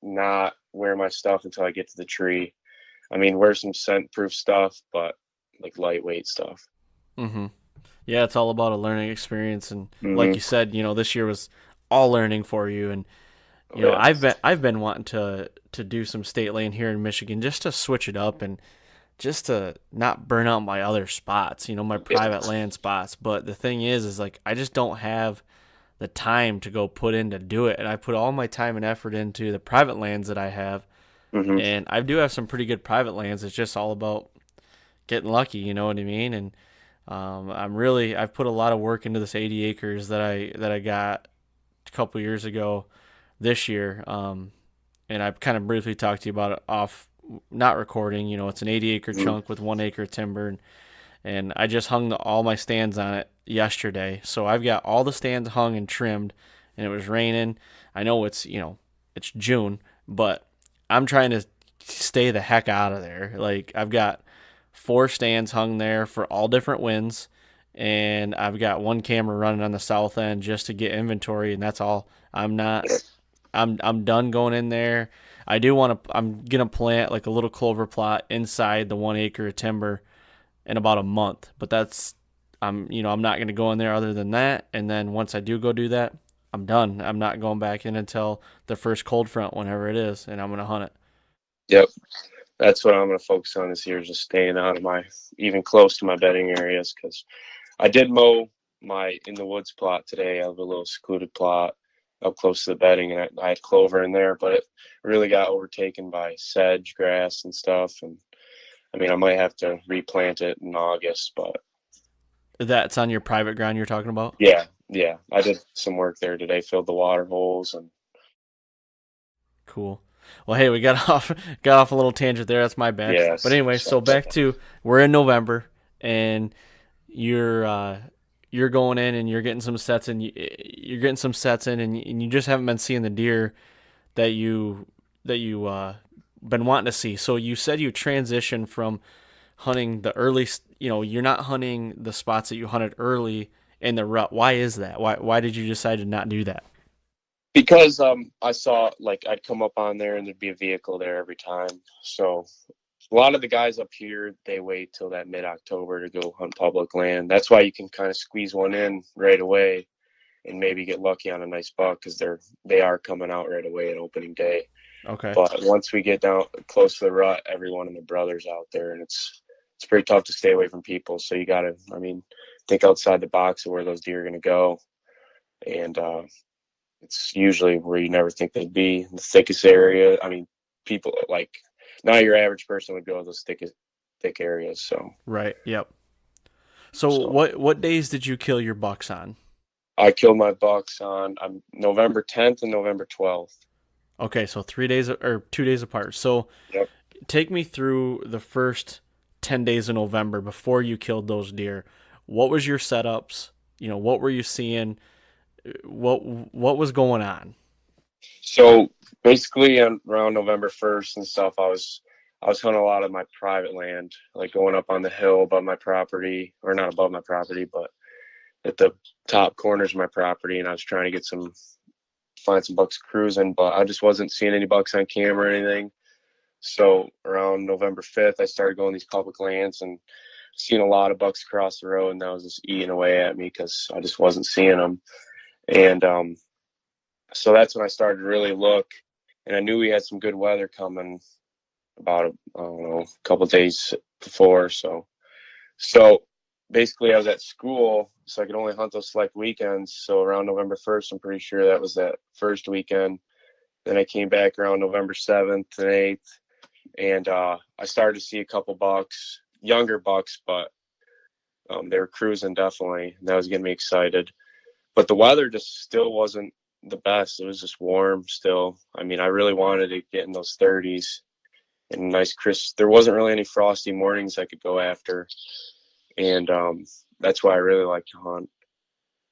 not wear my stuff until I get to the tree. I mean, wear some scent-proof stuff, but lightweight stuff. Mm-hmm. Yeah, it's all about a learning experience, and like you said, this year was all learning for you. And I've been wanting to do some state lane here in Michigan just to switch it up and just to not burn out my other spots, my private land spots. But the thing is I just don't have the time to go put in to do it. And I put all my time and effort into the private lands that I have. And I do have some pretty good private lands. It's just all about getting lucky, you know what I mean? And I've put a lot of work into this 80 acres that I got a couple years ago this year. And I've kind of briefly talked to you about it off, not recording. It's an 80 acre chunk with 1 acre timber, and I just hung all my stands on it yesterday. So I've got all the stands hung and trimmed, and it was raining. I know it's June, but I'm trying to stay the heck out of there. I've got 4 stands hung there for all different winds, and I've got 1 camera running on the south end just to get inventory, and that's all. I'm done going in there. I'm gonna plant a little clover plot inside the 1 acre of timber in about a month, but I'm not gonna go in there other than that. And then once I do go do that, I'm done. I'm not going back in until the first cold front, whenever it is, and I'm going to hunt it. Yep. That's what I'm going to focus on this year, just staying out of even close to my bedding areas, because I did mow my in the woods plot today. I have a little secluded plot up close to the bedding, and I had clover in there, but it really got overtaken by sedge grass and stuff. And I mean, I might have to replant it in August, but That's on your private ground you're talking about? yeah, I did some work there today, filled the water holes, and Cool. Well, hey, we got off a little tangent there. That's my bad. yes. But anyway, so back to, we're in November, and you're going in and you're getting some sets in. You're getting some sets in, and you just haven't been seeing the deer that you been wanting to see. So you said you transitioned from hunting the early. You're not hunting the spots that you hunted early in the rut. Why is that? Why did you decide to not do that? Because I saw, like, I'd come up on there and there'd be a vehicle there every time. So a lot of the guys up here, they wait till that mid-October to go hunt public land. That's why you can kind of squeeze one in right away and maybe get lucky on a nice buck, because they are coming out right away at opening day. Okay. But once we get down close to the rut, everyone and their brother's out there, and it's pretty tough to stay away from people. So you got to, think outside the box of where those deer are going to go. And it's usually where you never think they'd be, in the thickest area. People, like, not your average person would go to those thick areas. So Right. Yep. So what days did you kill your bucks on? I killed my bucks on November 10th and November 12th. Okay, so 3 days or 2 days apart. So Yep. Take me through the first 10 days of November before you killed those deer. What was your setups? What were you seeing? What was going on? So basically, around November 1st and stuff, I was hunting a lot of my private land, like going up on the hill above my property, or not above my property, but at the top corners of my property, and I was trying to find some bucks cruising, but I just wasn't seeing any bucks on camera or anything. So around November 5th, I started going these public lands and seeing a lot of bucks across the road, and that was just eating away at me because I just wasn't seeing them. And so that's when I started to really look, and I knew we had some good weather coming about, a couple of days before. So basically I was at school, so I could only hunt those select weekends. So around November 1st, I'm pretty sure that was that first weekend. Then I came back around November 7th and 8th, and I started to see a couple bucks, younger bucks, but they were cruising definitely, and that was getting me excited. But the weather just still wasn't the best. It was just warm still. I really wanted to get in those 30s and nice crisp. There wasn't really any frosty mornings I could go after, and that's why I really like to hunt.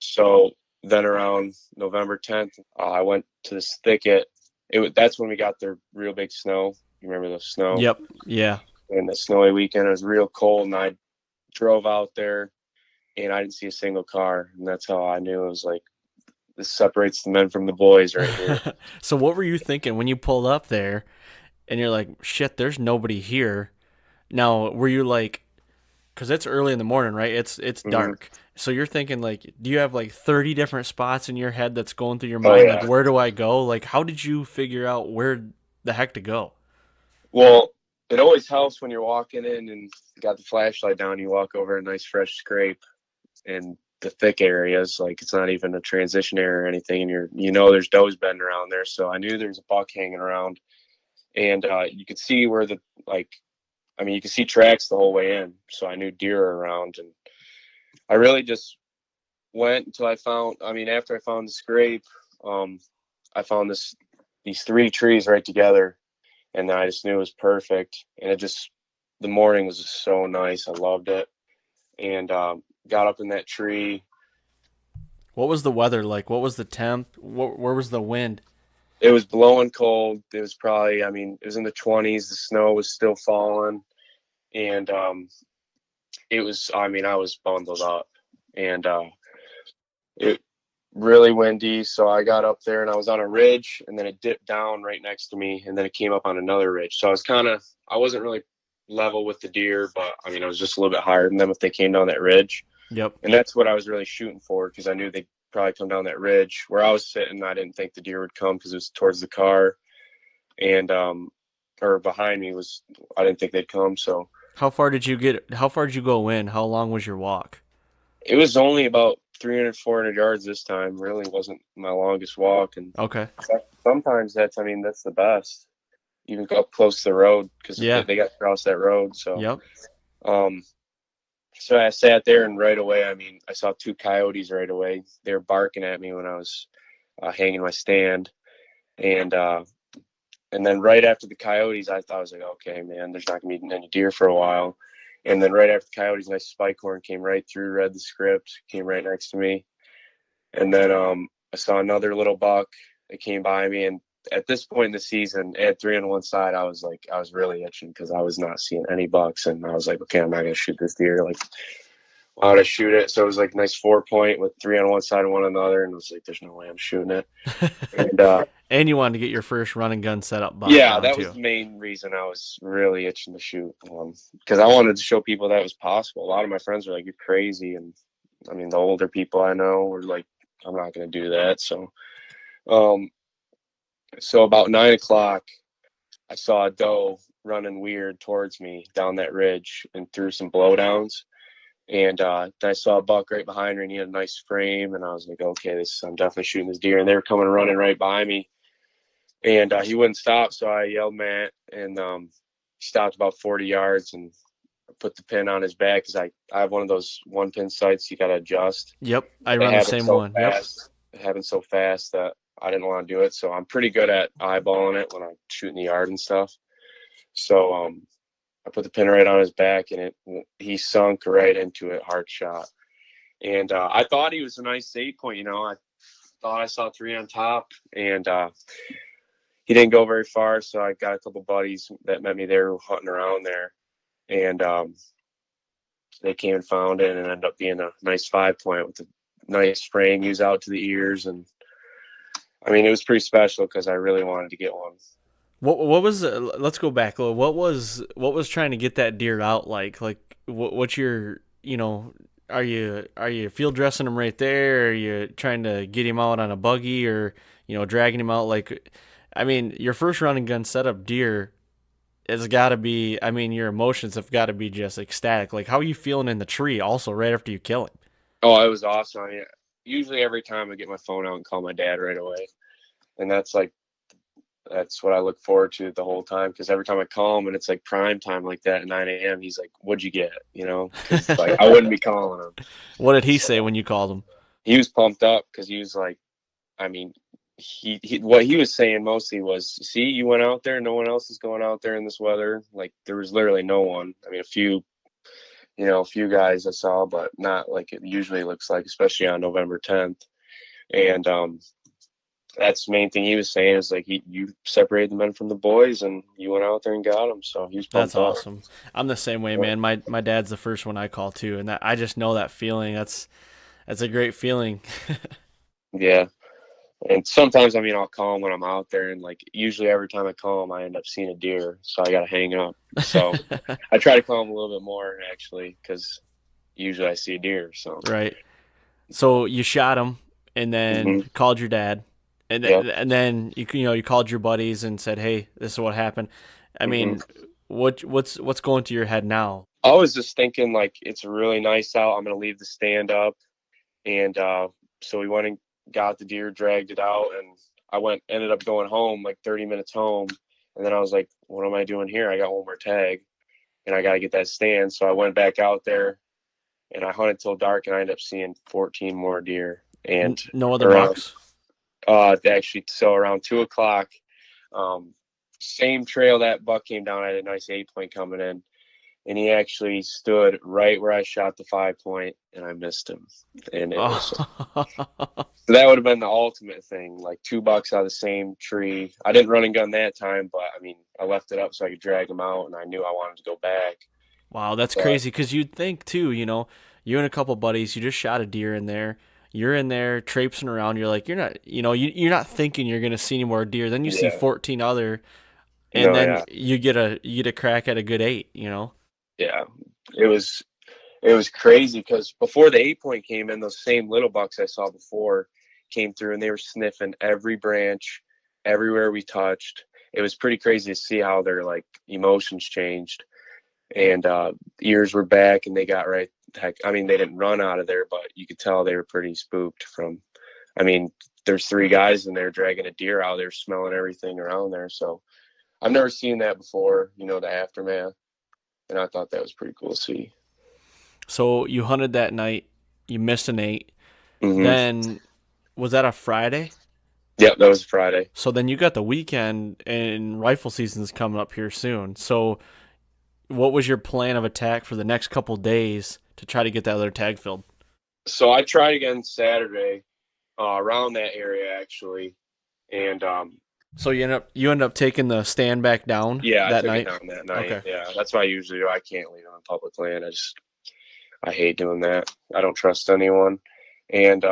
So then around November 10th, I went to this thicket. That's when we got the real big snow. You remember the snow? Yep. Yeah. And the snowy weekend, it was real cold, and I drove out there, and I didn't see a single car, and that's how I knew. It was like, this separates the men from the boys right here. So what were you thinking when you pulled up there and you're like, shit, there's nobody here? Now, were you like, because it's early in the morning, right? It's dark. Mm-hmm. So you're thinking, like, do you have like 30 different spots in your head that's going through your mind? Yeah. Like, where do I go? Like, how did you figure out where the heck to go? Well, it always helps when you're walking in and you got the flashlight down, you walk over a nice fresh scrape and the thick areas, like it's not even a transition area or anything, and there's does bedding around there. So I knew there's a buck hanging around, and you could see where you could see tracks the whole way in. So I knew deer are around, and I really just went until I found, after I found the scrape, I found these 3 trees right together, and I just knew it was perfect. And the morning was just so nice. I loved it. And got up in that tree. What was the weather like? What was the temp? Where was the wind? It was blowing cold. It was probably, it was in the 20s. The snow was still falling. And it was, I was bundled up. And it really windy. So I got up there and I was on a ridge, and then it dipped down right next to me, and then it came up on another ridge. So I wasn't really level with the deer, but I was just a little bit higher than them if they came down that ridge. Yep. And that's what I was really shooting for, because I knew probably come down that ridge. Where I was sitting, I didn't think the deer would come because it was towards the car, and or behind me was, I didn't think they'd come. So How far did you go in? How long was your walk? it was only about 300, 400 yards this time. Really wasn't my longest walk, and Okay. sometimes that's the best. Even up close to the road because Yeah. they got to cross that road. So Yep. So I sat there, and right away, I saw two coyotes right away. They were barking at me when I was hanging my stand, and then right after the coyotes, I thought, I was like, okay, man, there's not gonna be any deer for a while. And then right after the coyotes, nice spike horn came right through, read the script, came right next to me, and then I saw another little buck that came by me, and at this point in the season, at 3 on one side, I was really itching because I was not seeing any bucks, and I was like, okay, I'm not gonna shoot this deer. Like, why would I shoot it? So it was like a nice 4-point with 3 on one side and 1 on the other, and I was like, there's no way I'm shooting it. And And you wanted to get your first run and gun set up. yeah, that was the main reason I was really itching to shoot, because I wanted to show people that it was possible. A lot of my friends were like, you're crazy, and the older people I know were like, I'm not gonna do that. So about 9 o'clock, I saw a doe running weird towards me down that ridge and through some blowdowns. And then I saw a buck right behind her, and he had a nice frame. And I was like, okay, I'm definitely shooting this deer. And they were coming running right by me. And he wouldn't stop, so I yelled, Matt. And he stopped about 40 yards and put the pin on his back because I have one of those one-pin sights you got to adjust. Yep, I run the same one. Yep. It happened so fast that I didn't want to do it, so I'm pretty good at eyeballing it when I shoot in the yard and stuff. So I put the pin right on his back, and he sunk right into it, hard shot. And I thought he was a nice 8-point. I thought I saw 3 on top, and he didn't go very far. So I got a couple buddies that met me there hunting around there, and they came and found it, and it ended up being a nice 5-point with a nice frame used out to the ears. And it was pretty special because I really wanted to get one. What was? Let's go back a little. What was trying to get that deer out like? Like what's your Are you field dressing him right there? Are you trying to get him out on a buggy or dragging him out? Like, your first run and gun setup deer has got to be. Your emotions have got to be just ecstatic. Like, how are you feeling in the tree? Also, right after you kill him. Oh, it was awesome. Usually every time I get my phone out and call my dad right away, and that's what I look forward to the whole time, because every time I call him and it's like prime time like that at 9 a.m., he's like, what'd you get? Because I wouldn't be calling him. What did he say when you called him? He was pumped up because he was like, what he was saying mostly was, see, you went out there, no one else is going out there in this weather. Like, there was literally no one. A few guys I saw, but not like it usually looks like, especially on November 10th. And that's the main thing he was saying is like, you separated the men from the boys and you went out there and got them. So he was pumped. That's awesome. I'm the same way, man. My dad's the first one I call too, and I just know that feeling. That's a great feeling. Yeah. And sometimes, I'll call him when I'm out there, and like usually every time I call him, I end up seeing a deer, so I got to hang up. So I try to call him a little bit more actually, because usually I see a deer. So right. So you shot him, and then called your dad, and then you called your buddies and said, "Hey, this is what happened." What's going through your head now? I was just thinking, like, it's really nice out. I'm gonna leave the stand up, and so we went and got the deer, dragged it out, and I ended up going home, like 30 minutes home. And then I was like, what am I doing here? I got one more tag and I got to get that stand. So I went back out there and I hunted till dark, and I ended up seeing 14 more deer. And no other bucks? Actually, so around 2 o'clock, same trail that buck came down, I had a nice 8-point coming in. And he actually stood right where I shot the 5-point, and I missed him. And it was, so that would have been the ultimate thing, like 2 bucks out of the same tree. I didn't run and gun that time, but I left it up so I could drag him out, and I knew I wanted to go back. Wow, that's crazy, because you'd think too, you and a couple buddies, you just shot a deer in there. You're in there traipsing around. You're like, you're not thinking you're gonna see any more deer. Then you see 14 other, and you get a crack at a good 8. Yeah, it was it was crazy because before the 8-point came in, those same little bucks I saw before came through, and they were sniffing every branch, everywhere we touched. It was pretty crazy to see how their like emotions changed, and ears were back, and they got right. Heck, I mean, they didn't run out of there, but you could tell they were pretty spooked from. I mean, there's 3 guys in there dragging a deer out there, smelling everything around there. So I've never seen that before. The aftermath, and I thought that was pretty cool to see. So you hunted that night. You missed an 8. Mm-hmm. Then was that a Friday? Yep, that was Friday. So then you got the weekend, and rifle season's coming up here soon. So what was your plan of attack for the next couple days to try to get that other tag filled? So I tried again Saturday, around that area actually, and so you end up taking the stand back down. Yeah, that I took night. it down that night. Okay. Yeah, that's what I usually do. I can't leave on public land. I hate doing that. I don't trust anyone, and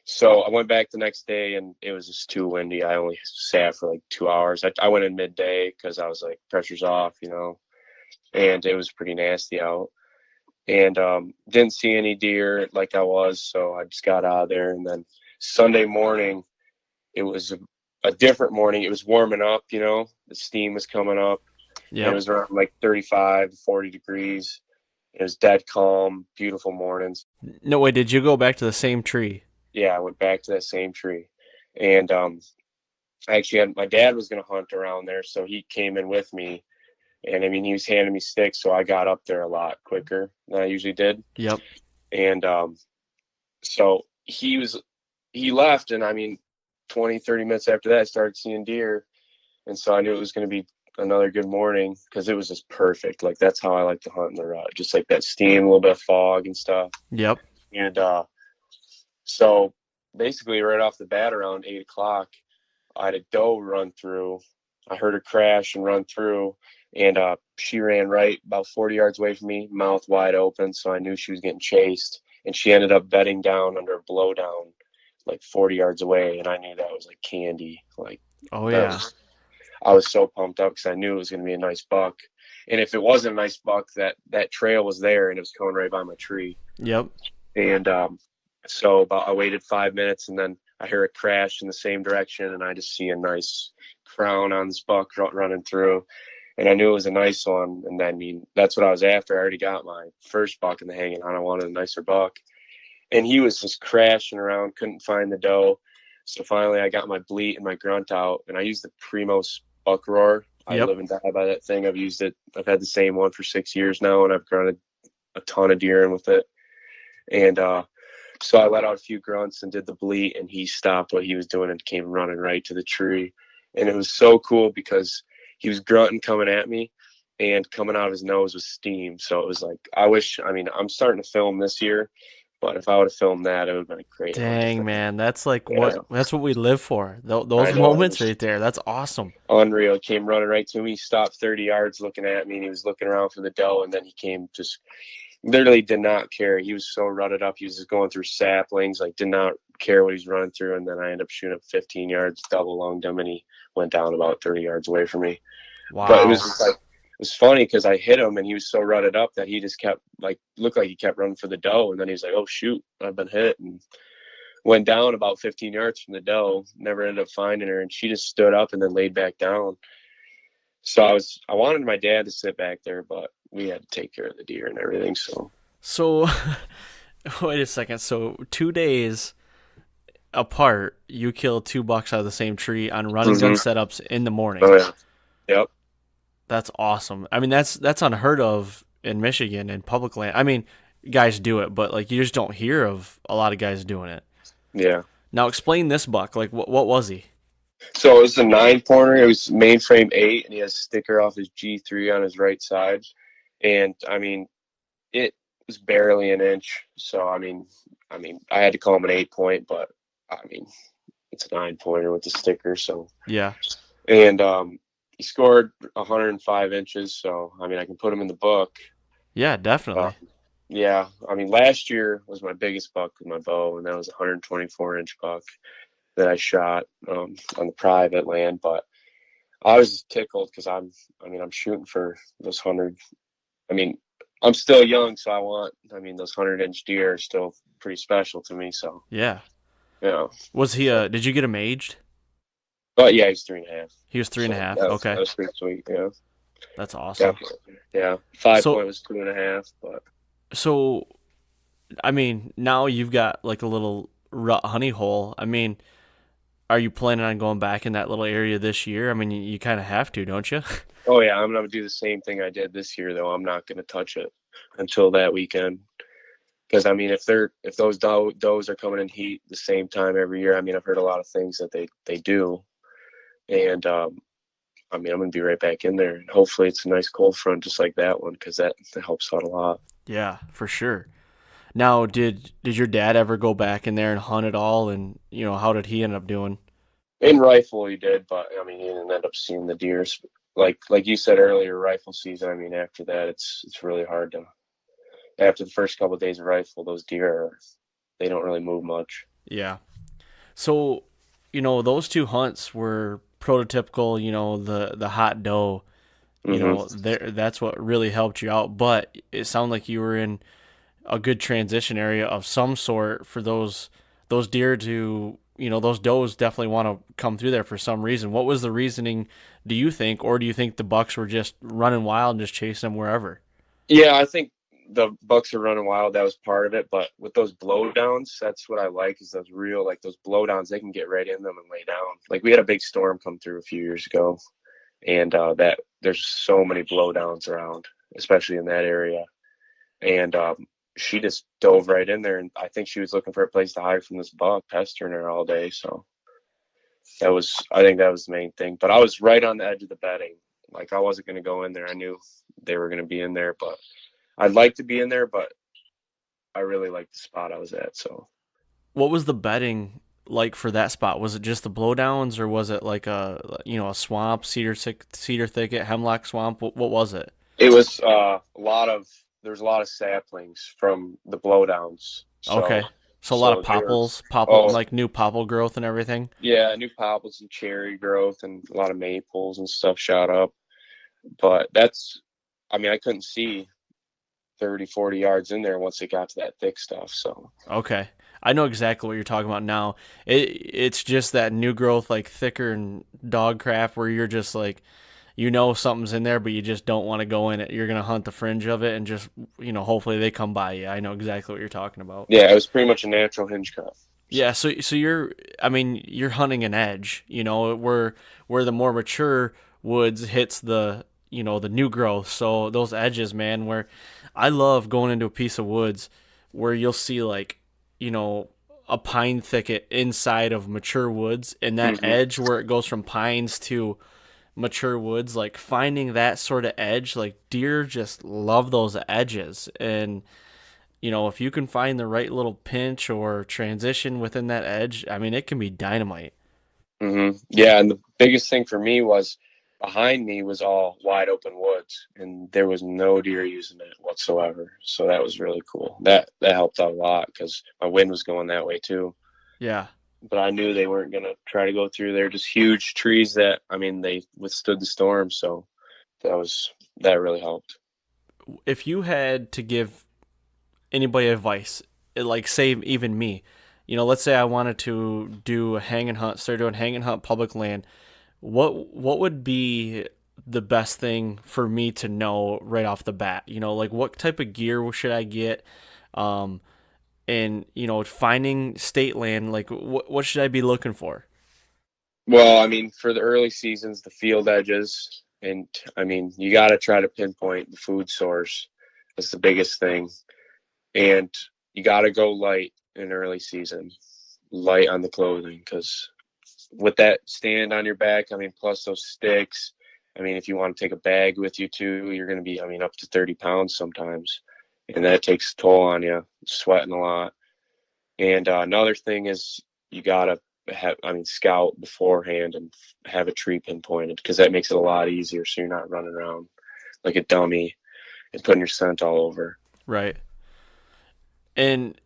so I went back the next day, and it was just too windy. I only sat for like 2 hours. I went in midday because I was like, pressure's off, and it was pretty nasty out. And didn't see any deer like I was, so I just got out of there. And then Sunday morning, it was a different morning. It was warming up, the steam was coming up. Yeah, it was around like 35 to 40 degrees. It was dead calm, beautiful mornings. No way, did you go back to the same tree? Yeah, I went back to that same tree. And I actually my dad was going to hunt around there, so he came in with me. And I mean, he was handing me sticks, so I got up there a lot quicker than I usually did. Yep. And so he left, and I mean, 20, 30 minutes after that, I started seeing deer. And so I knew it was going to be another good morning because it was just perfect. Like, that's how I like to hunt in the rut. Just like that steam, a little bit of fog and stuff. Yep. And so basically right off the bat around 8 o'clock, I had a doe run through. I heard her crash and run through, and she ran right about 40 yards away from me, mouth wide open. So I knew she was getting chased, and she ended up bedding down under a blowdown like 40 yards away. And I knew that was like candy. Like, oh yeah. I was so pumped up because I knew it was going to be a nice buck. And if it wasn't a nice buck, that trail was there, and it was coming right by my tree. Yep. And so I waited 5 minutes, and then I hear it crash in the same direction, and I just see a nice crown on this buck running through. And I knew it was a nice one. And I mean, that's what I was after. I already got my first buck in the hanging on. I wanted a nicer buck. And he was just crashing around, couldn't find the doe. So finally I got my bleat and my grunt out, and I used the Primos buck roar. I live and die by that thing. I've used it. I've had the same one for 6 years now, and I've grunted a ton of deer in with it. And so I let out a few grunts and did the bleat, and he stopped what he was doing and came running right to the tree. And it was so cool because he was grunting coming at me, and coming out of his nose was steam. So it was like, I'm starting to film this year, but if I would have filmed that, it would have been a great. Dang, man, that's like that's what we live for. Those moments right there. That's awesome. Unreal. He came running right to me. He stopped 30 yards looking at me, and he was looking around for the doe, and then he came, just literally did not care. He was so rutted up. He was just going through saplings, like did not care what he was running through. And then I ended up shooting up 15 yards, double lunged him, and he went down about 30 yards away from me. Wow. But it was just like, it was funny because I hit him, and he was so rutted up that he just kept, like, looked like he kept running for the doe. And then he was like, oh, shoot, I've been hit. And went down about 15 yards from the doe, never ended up finding her. And she just stood up and then laid back down. So I wanted my dad to sit back there, but we had to take care of the deer and everything. So wait a second. So 2 days apart, you killed 2 bucks out of the same tree on running gun setups in the morning. Oh, yeah. Yep. That's awesome. I mean, that's unheard of in Michigan in public land. I mean, guys do it, but like you just don't hear of a lot of guys doing it. Yeah. Now explain this buck. Like what was he? So it was a 9-pointer. It was mainframe 8, and he has a sticker off his G3 on his right side. And I mean, it was barely an inch. So I mean, I had to call him an 8-point, but I mean, it's a 9-pointer with the sticker. So yeah. And he scored 105 inches. So I mean, I can put him in the book. Yeah, definitely. Yeah, I mean, last year was my biggest buck with my bow, and that was a 124-inch buck that I shot on the private land. But I was tickled because I'm shooting for those 100. I mean, I'm still young, so those 100-inch deer are still pretty special to me. So, Yeah. yeah. Was he did you get him aged? But yeah, he's 3.5. He was three and a So half. that Okay. was pretty sweet. Yeah. That's awesome. Definitely. Yeah. 5 point So was 2.5, but so I mean, now you've got like a little rut honey hole. I mean, are you planning on going back in that little area this year? I mean, you kind of have to, don't you? oh yeah, I'm gonna do the same thing I did this year though. I'm not gonna touch it until that weekend. Because I mean, if those does are coming in heat the same time every year, I mean, I've heard a lot of things that they do, and I mean, I'm gonna be right back in there, and hopefully it's a nice cold front just like that one, because that helps out a lot. Yeah, for sure. Now, did your dad ever go back in there and hunt at all? And how did he end up doing? In rifle, he did, but I mean, he didn't end up seeing the deers. Like you said earlier, rifle season. I mean, after that, it's really hard to. After the first couple of days of rifle, those deer they don't really move much. Yeah. So, those two hunts were prototypical. The hot doe. Mm-hmm. That's what really helped you out. But it sounded like you were in a good transition area of some sort for those deer to those does definitely want to come through there for some reason. What was the reasoning, do you think, or do you think the bucks were just running wild and just chasing them wherever? Yeah, I think the bucks are running wild. That was part of it, but with those blowdowns, that's what I like is those real those blowdowns. They can get right in them and lay down. Like we had a big storm come through a few years ago, and that there's so many blowdowns around, especially in that area. And she just dove right in there, and I think she was looking for a place to hide from this buck pestering her all day. So I think that was the main thing. But I was right on the edge of the bedding. Like I wasn't going to go in there. I knew they were going to be in there, but I'd like to be in there, but I really liked the spot I was at. So What was the bedding like for that spot? Was it just the blowdowns, or was it like a swamp, cedar thicket, hemlock swamp? What was it? it was there was a lot of saplings from the blowdowns. Okay. So a lot of So there was, popple, like new popple growth and everything. yeah, new popples and cherry growth and a lot of maples and stuff shot up. But I mean, I couldn't see 30, 40 yards in there once it got to that thick stuff. So, Okay. I know exactly what you're talking about now. It's just that new growth, like thicker and dog crap, where you're just like, something's in there, but you just don't want to go in it. You're gonna hunt the fringe of it and just, hopefully they come by you. I know exactly what you're talking about. yeah, it was pretty much a natural hinge cut. Yeah. So you're hunting an edge, where the more mature woods hits the new growth. So those edges, man, where I love going into a piece of woods where you'll see like, a pine thicket inside of mature woods, and that edge where it goes from pines to mature woods, like finding that sort of edge, like deer just love those edges. And if you can find the right little pinch or transition within that edge, I mean, it can be dynamite. Yeah, and the biggest thing for me was behind me was all wide open woods, and there was no deer using it whatsoever. So that was really cool. That helped out a lot because my wind was going that way too. Yeah. But I knew they weren't gonna try to go through there. Just huge trees that I mean they withstood the storm. So that really helped. If you had to give anybody advice, like say even me, let's say I wanted to do a hang and hunt, start doing hang and hunt public land, what would be the best thing for me to know right off the bat? Like what type of gear should I get? And finding state land, like what should I be looking for? Well, I mean, for the early seasons, the field edges, and I mean, you got to try to pinpoint the food source. That's the biggest thing, and you got to go light in early season, light on the clothing, because with that stand on your back, I mean, plus those sticks. I mean, if you want to take a bag with you too, you're going to be, I mean, up to 30 pounds sometimes. And that takes a toll on you, sweating a lot. And another thing is you got to scout beforehand and have a tree pinpointed because that makes it a lot easier so you're not running around like a dummy and putting your scent all over. Right. And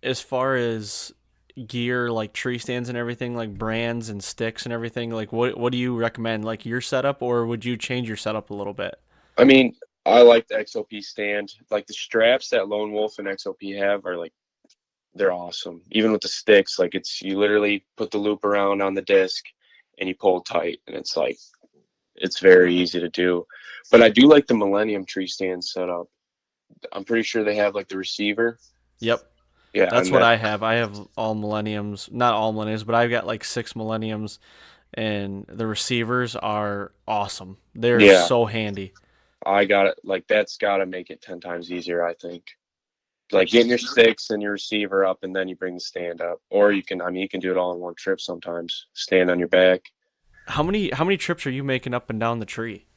as far as gear, like tree stands and everything, like brands and sticks and everything, like what do you recommend? Like your setup, or would you change your setup a little bit? I mean, I like the XOP stand. Like the straps that Lone Wolf and XOP have are like, they're awesome. Even with the sticks, like you literally put the loop around on the disc and you pull tight, and it's very easy to do. But I do like the Millennium tree stand setup. I'm pretty sure they have like the receiver. Yep. Yeah. That's what I have. I have all Millenniums, not all Millenniums, but I've got like 6 Millenniums, and the receivers are awesome. They're so handy. I got it. Like that's got to make it 10 times easier, I think. Like getting your sticks and your receiver up, and then you bring the stand up. Or you can do it all in one trip sometimes. Stand on your back. How many trips are you making up and down the tree?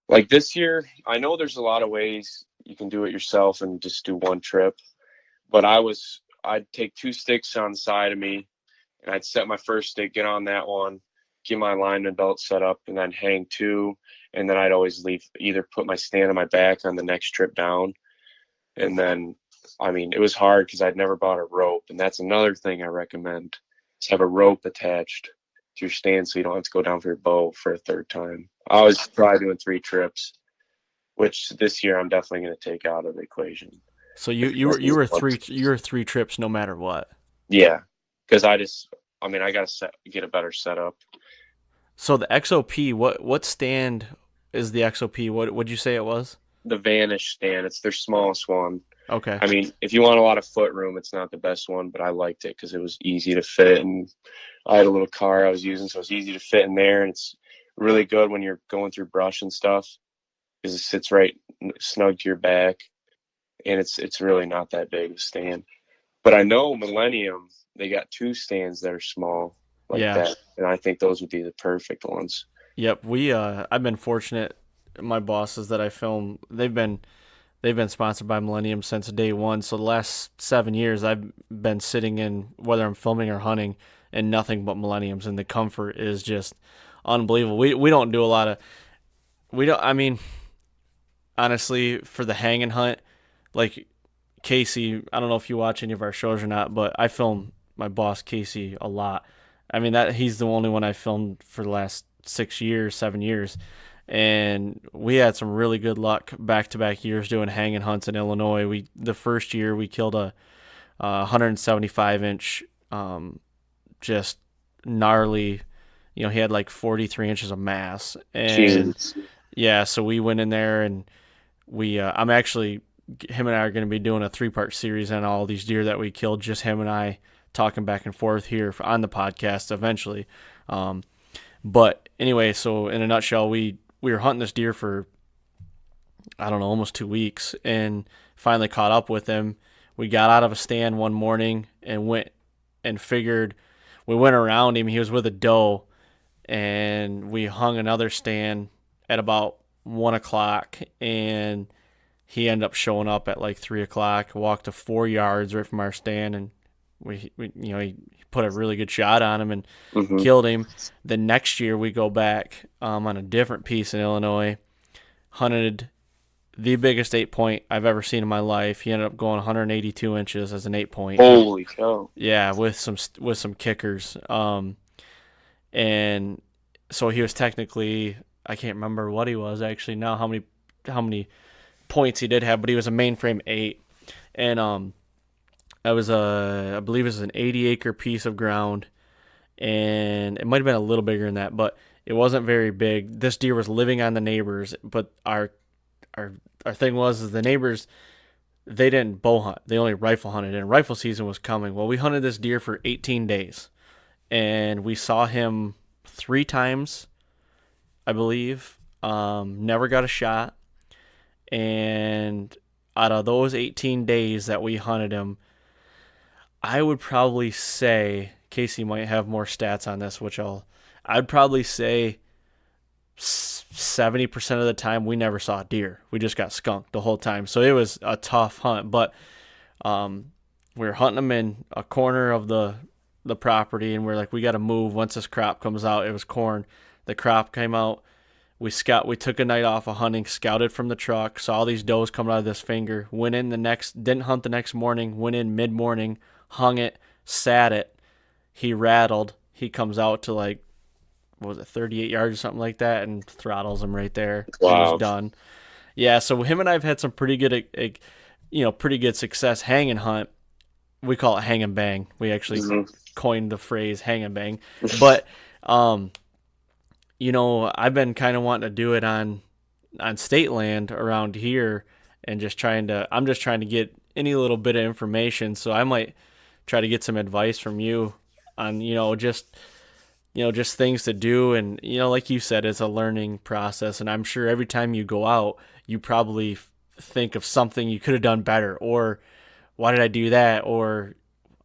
Like this year, I know there's a lot of ways you can do it yourself and just do one trip. But I'd take 2 sticks on the side of me, and I'd set my first stick, get on that one, get my alignment belt set up, and then hang 2. And then I'd always either put my stand on my back on the next trip down. And then, it was hard because I'd never bought a rope. And that's another thing I recommend, is have a rope attached to your stand so you don't have to go down for your bow for a 3rd time. I was probably doing 3 trips, which this year I'm definitely going to take out of the equation. So you were 3 trips no matter what. Yeah, because I got to get a better setup. So the XOP, what stand is the XOP? What would you say it was? The Vanish stand. It's their smallest one. Okay. If you want a lot of foot room, it's not the best one, but I liked it because it was easy to fit, and I had a little car I was using, so it's easy to fit in there, and it's really good when you're going through brush and stuff because it sits right snug to your back, and it's really not that big of a stand. But I know Millennium, they got 2 stands that are small like that, and I think those would be the perfect ones. Yep, I've been fortunate. My bosses that I film, they've been sponsored by Millennium since day one. So the last 7 years, I've been sitting in, whether I'm filming or hunting, and nothing but Millenniums, and the comfort is just unbelievable. We don't do a lot of, honestly, for the hang and hunt, like Casey, I don't know if you watch any of our shows or not, but I film my boss Casey a lot. He's the only one I filmed for the last 7 years. And we had some really good luck back-to-back years doing hanging hunts in Illinois. The first year we killed a 175-inch, just gnarly. He had like 43 inches of mass. And Jeez. Yeah, so we went in there, and him and I are going to be doing a 3-part series on all these deer that we killed. Just him and I talking back and forth here on the podcast eventually. But anyway, so in a nutshell, we were hunting this deer for, I don't know, almost 2 weeks, and finally caught up with him. We got out of a stand one morning and went around him. He was with a doe, and we hung another stand at about 1 o'clock, and he ended up showing up at like 3 o'clock, walked to 4 yards right from our stand, and he put a really good shot on him and killed him. The next year we go back on a different piece in Illinois, hunted the biggest 8-point I've ever seen in my life. He ended up going 182 inches as an 8-point. Holy cow! Yeah, with some kickers. And so he was technically, I can't remember what he was actually now, how many points he did have, but he was a mainframe 8, and I believe it was an 80-acre piece of ground, and it might have been a little bigger than that, but it wasn't very big. This deer was living on the neighbors, but our thing was the neighbors, they didn't bow hunt. They only rifle hunted, and rifle season was coming. Well, we hunted this deer for 18 days, and we saw him 3 times, I believe. Never got a shot, and out of those 18 days that we hunted him, I would probably say, Casey might have more stats on this, I'd probably say 70% of the time we never saw a deer. We just got skunked the whole time. So it was a tough hunt, but we were hunting them in a corner of the property, and we're like, we got to move once this crop comes out. It was corn. The crop came out. We took a night off of hunting, scouted from the truck, saw all these does coming out of this finger, didn't hunt the next morning, went in mid-morning, hung it, sat it. He rattled. He comes out to 38 yards or something like that, and throttles him right there. Wow. He was done. Yeah, so him and I have had some pretty good, pretty good success hang and hunt. We call it hang and bang. We actually coined the phrase hang and bang. But, I've been kind of wanting to do it on state land around here, and I'm just trying to get any little bit of information. So I might try to get some advice from you on, just things to do. And, like you said, it's a learning process. And I'm sure every time you go out, you probably think of something you could have done better, or why did I do that? Or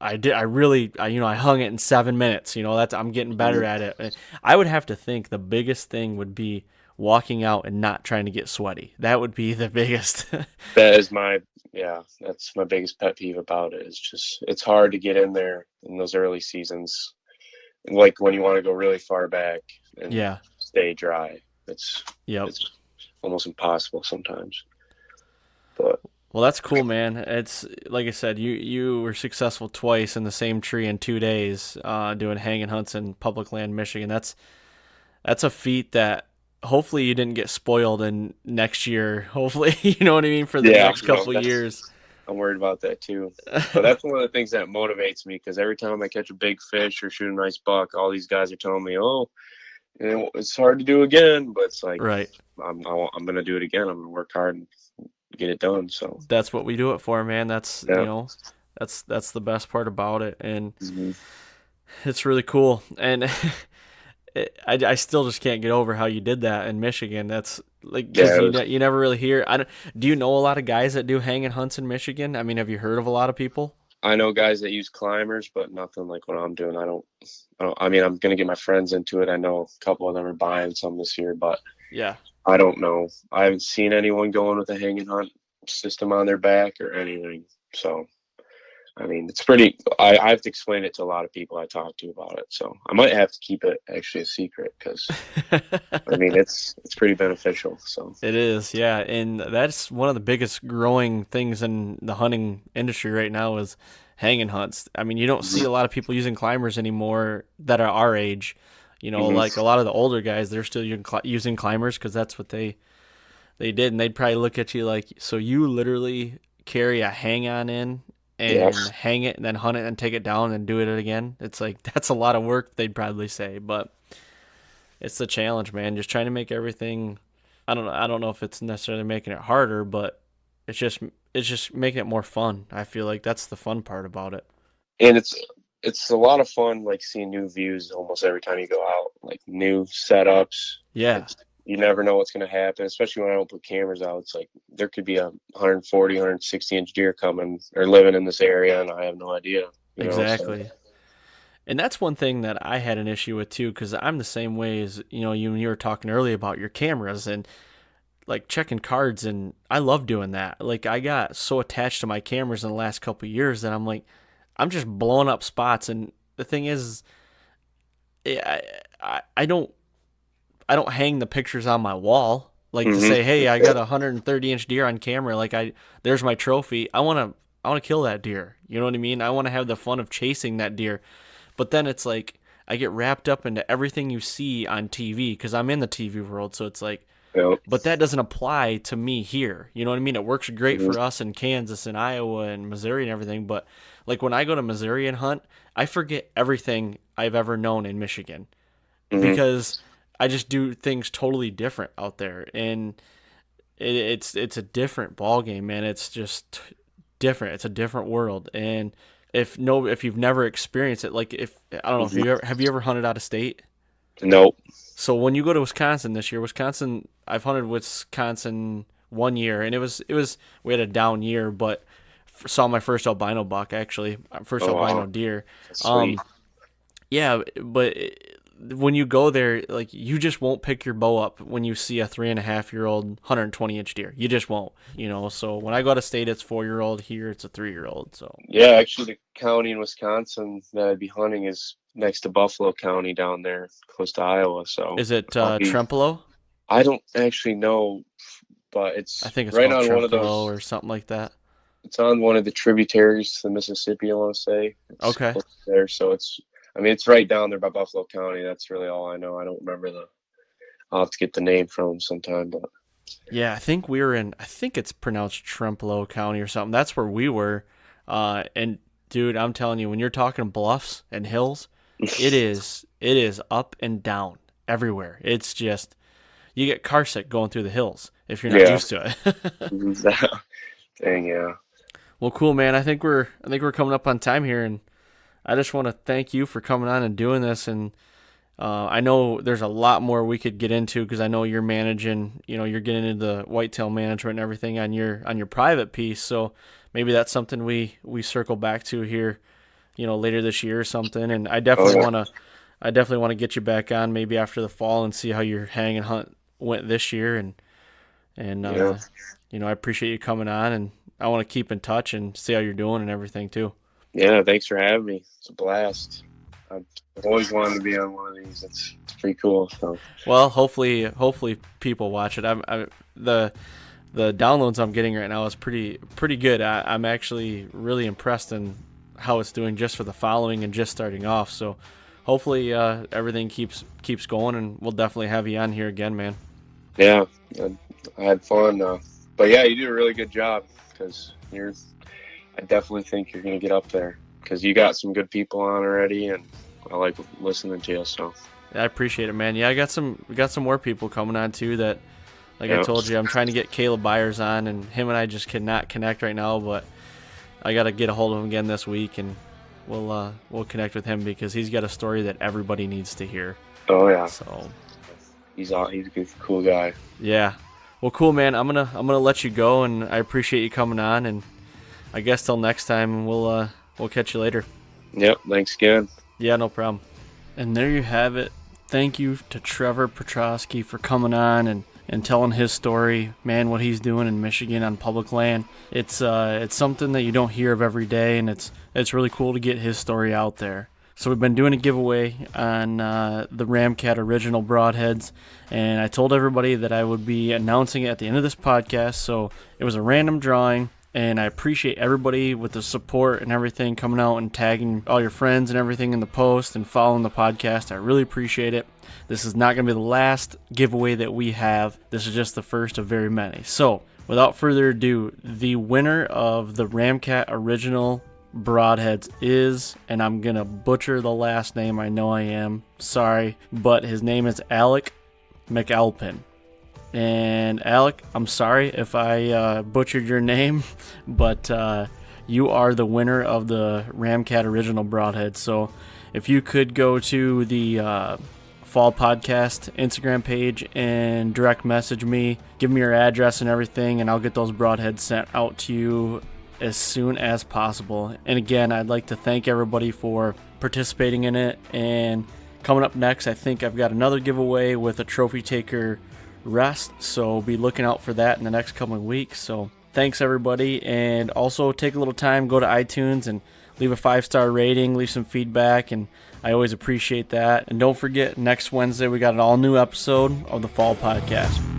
I hung it in 7 minutes. I'm getting better at it. I would have to think the biggest thing would be walking out and not trying to get sweaty. That would be the biggest. That's my biggest pet peeve about it. It's hard to get in there in those early seasons, like when you want to go really far back and stay dry. It's almost impossible sometimes. But well, that's cool, man. It's like I said, you were successful twice in the same tree in 2 days, doing hanging hunts in public land, Michigan. That's a feat that hopefully you didn't get spoiled in next year. Hopefully, you know what I mean, for the next couple of years. I'm worried about that too. But that's one of the things that motivates me, because every time I catch a big fish or shoot a nice buck, all these guys are telling me, "Oh, it's hard to do again." But it's like, right, I'm going to do it again. I'm going to work hard and get it done. So that's what we do it for, man. That's that's the best part about it, and it's really cool. And I still just can't get over how you did that in Michigan. That's like, you never really hear. Do you know a lot of guys that do hanging hunts in Michigan? I mean, have you heard of a lot of people? I know guys that use climbers, but nothing like what I'm doing. I mean, I'm going to get my friends into it. I know a couple of them are buying some this year, but yeah, I don't know. I haven't seen anyone going with a hanging hunt system on their back or anything. So, I mean, it's pretty. I have to explain it to a lot of people I talk to about it. So I might have to keep it actually a secret, because I mean, it's pretty beneficial. So it is, yeah, and that's one of the biggest growing things in the hunting industry right now is hanging hunts. I mean, you don't see a lot of people using climbers anymore that are our age. Like a lot of the older guys, they're still using climbers because that's what they did, and they'd probably look at you like, so you literally carry a hang on in and hang it and then hunt it and take it down and do it again? It's like, that's a lot of work, they'd probably say, but it's the challenge, man. Just trying to make everything, I don't know if it's necessarily making it harder, but it's just making it more fun. I feel like that's the fun part about it. And it's a lot of fun, like seeing new views almost every time you go out, like new setups. Yeah. You never know what's going to happen, especially when I don't put cameras out. It's like there could be a 140, 160-inch deer coming or living in this area, and I have no idea. Exactly. So. And that's one thing that I had an issue with too, because I'm the same way as, you were talking earlier about your cameras and like checking cards, and I love doing that. Like, I got so attached to my cameras in the last couple of years that I'm like, I'm just blowing up spots. And the thing is, I don't hang the pictures on my wall, like to say, hey, I got a 130-inch deer on camera. Like, there's my trophy. I want to kill that deer. You know what I mean? I want to have the fun of chasing that deer. But then it's like, I get wrapped up into everything you see on TV, because I'm in the TV world. So it's like, but that doesn't apply to me here. You know what I mean? It works great for us in Kansas and Iowa and Missouri and everything. But like, when I go to Missouri and hunt, I forget everything I've ever known in Michigan, because I just do things totally different out there, and it's a different ball game, man. It's just different. It's a different world, and if you've never experienced it, like, I don't know, have you ever hunted out of state? Nope. So when you go to Wisconsin this year, I've hunted Wisconsin 1 year, and it was we had a down year, but saw my first albino buck, actually, albino deer. Sweet. Yeah, but when you go there, like, you just won't pick your bow up when you see a 3.5-year-old 120-inch deer. You just won't, So when I go out of state, it's 4-year-old. Here, it's a 3-year-old. So yeah, actually, the county in Wisconsin that I'd be hunting is next to Buffalo County down there, close to Iowa. So is it Trempealeau? I don't actually know, but I think it's right called on one of those, or something like that. It's on one of the tributaries to the Mississippi, I want to say. It's okay. There, so it's right down there by Buffalo County. That's really all I know. I don't remember I'll have to get the name from them sometime, but Yeah, I think I think it's pronounced Trempealeau County or something. That's where we were. And dude, I'm telling you, when you're talking bluffs and hills, it is up and down everywhere. It's just, you get car sick going through the hills if you're not used to it. Dang, yeah. Well, cool, man. I think we're coming up on time here, and I just want to thank you for coming on and doing this. And I know there's a lot more we could get into, because I know you're managing, you're getting into the whitetail management and everything on your private piece. So maybe that's something we circle back to here, later this year or something. And I definitely want to get you back on maybe after the fall and see how your hang and hunt went this year. And I appreciate you coming on, and I want to keep in touch and see how you're doing and everything too. Yeah, thanks for having me. It's a blast. I've always wanted to be on one of these. It's pretty cool. So, well, hopefully people watch it. The downloads I'm getting right now is pretty good. I'm actually really impressed in how it's doing just for the following and just starting off. So hopefully everything keeps going, and we'll definitely have you on here again, man. Yeah, I had fun. But yeah, you do a really good job, because I definitely think you're going to get up there, because you got some good people on already, and I like listening to you. So I appreciate it, man. Yeah, we got some more people coming on too that, like I told you, I'm trying to get Caleb Byers on, and him and I just cannot connect right now, but I got to get a hold of him again this week, and we'll connect with him, because he's got a story that everybody needs to hear. Oh yeah. So he's a cool guy. Yeah. Well, cool, man. I'm gonna let you go, and I appreciate you coming on, and I guess till next time, we'll catch you later. Yep. Thanks again. Yeah, no problem. And there you have it. Thank you to Trevor Petroskey for coming on and telling his story. Man, what he's doing in Michigan on public land. It's something that you don't hear of every day, and it's really cool to get his story out there. So we've been doing a giveaway on the Ramcat original broadheads, and I told everybody that I would be announcing it at the end of this podcast. So it was a random drawing, and I appreciate everybody with the support and everything, coming out and tagging all your friends and everything in the post and following the podcast. I really appreciate it. This is not going to be the last giveaway that we have. This is just the first of very many. So without further ado, the winner of the Ramcat original broadheads is, and I'm gonna butcher the last name, I know I am, sorry, but his name is Alec McAlpin. And Alec, I'm sorry if I butchered your name, but you are the winner of the Ramcat original broadhead. So if you could go to the Fall Podcast Instagram page and direct message me, give me your address and everything, and I'll get those broadheads sent out to you as soon as possible. And again, I'd like to thank everybody for participating in it. And coming up next, I think I've got another giveaway with a trophy taker rest, so be looking out for that in the next coming weeks. So thanks everybody, and also take a little time, go to iTunes and leave a 5-star rating, leave some feedback, and I always appreciate that. And don't forget, next Wednesday we got an all new episode of the Fall Podcast.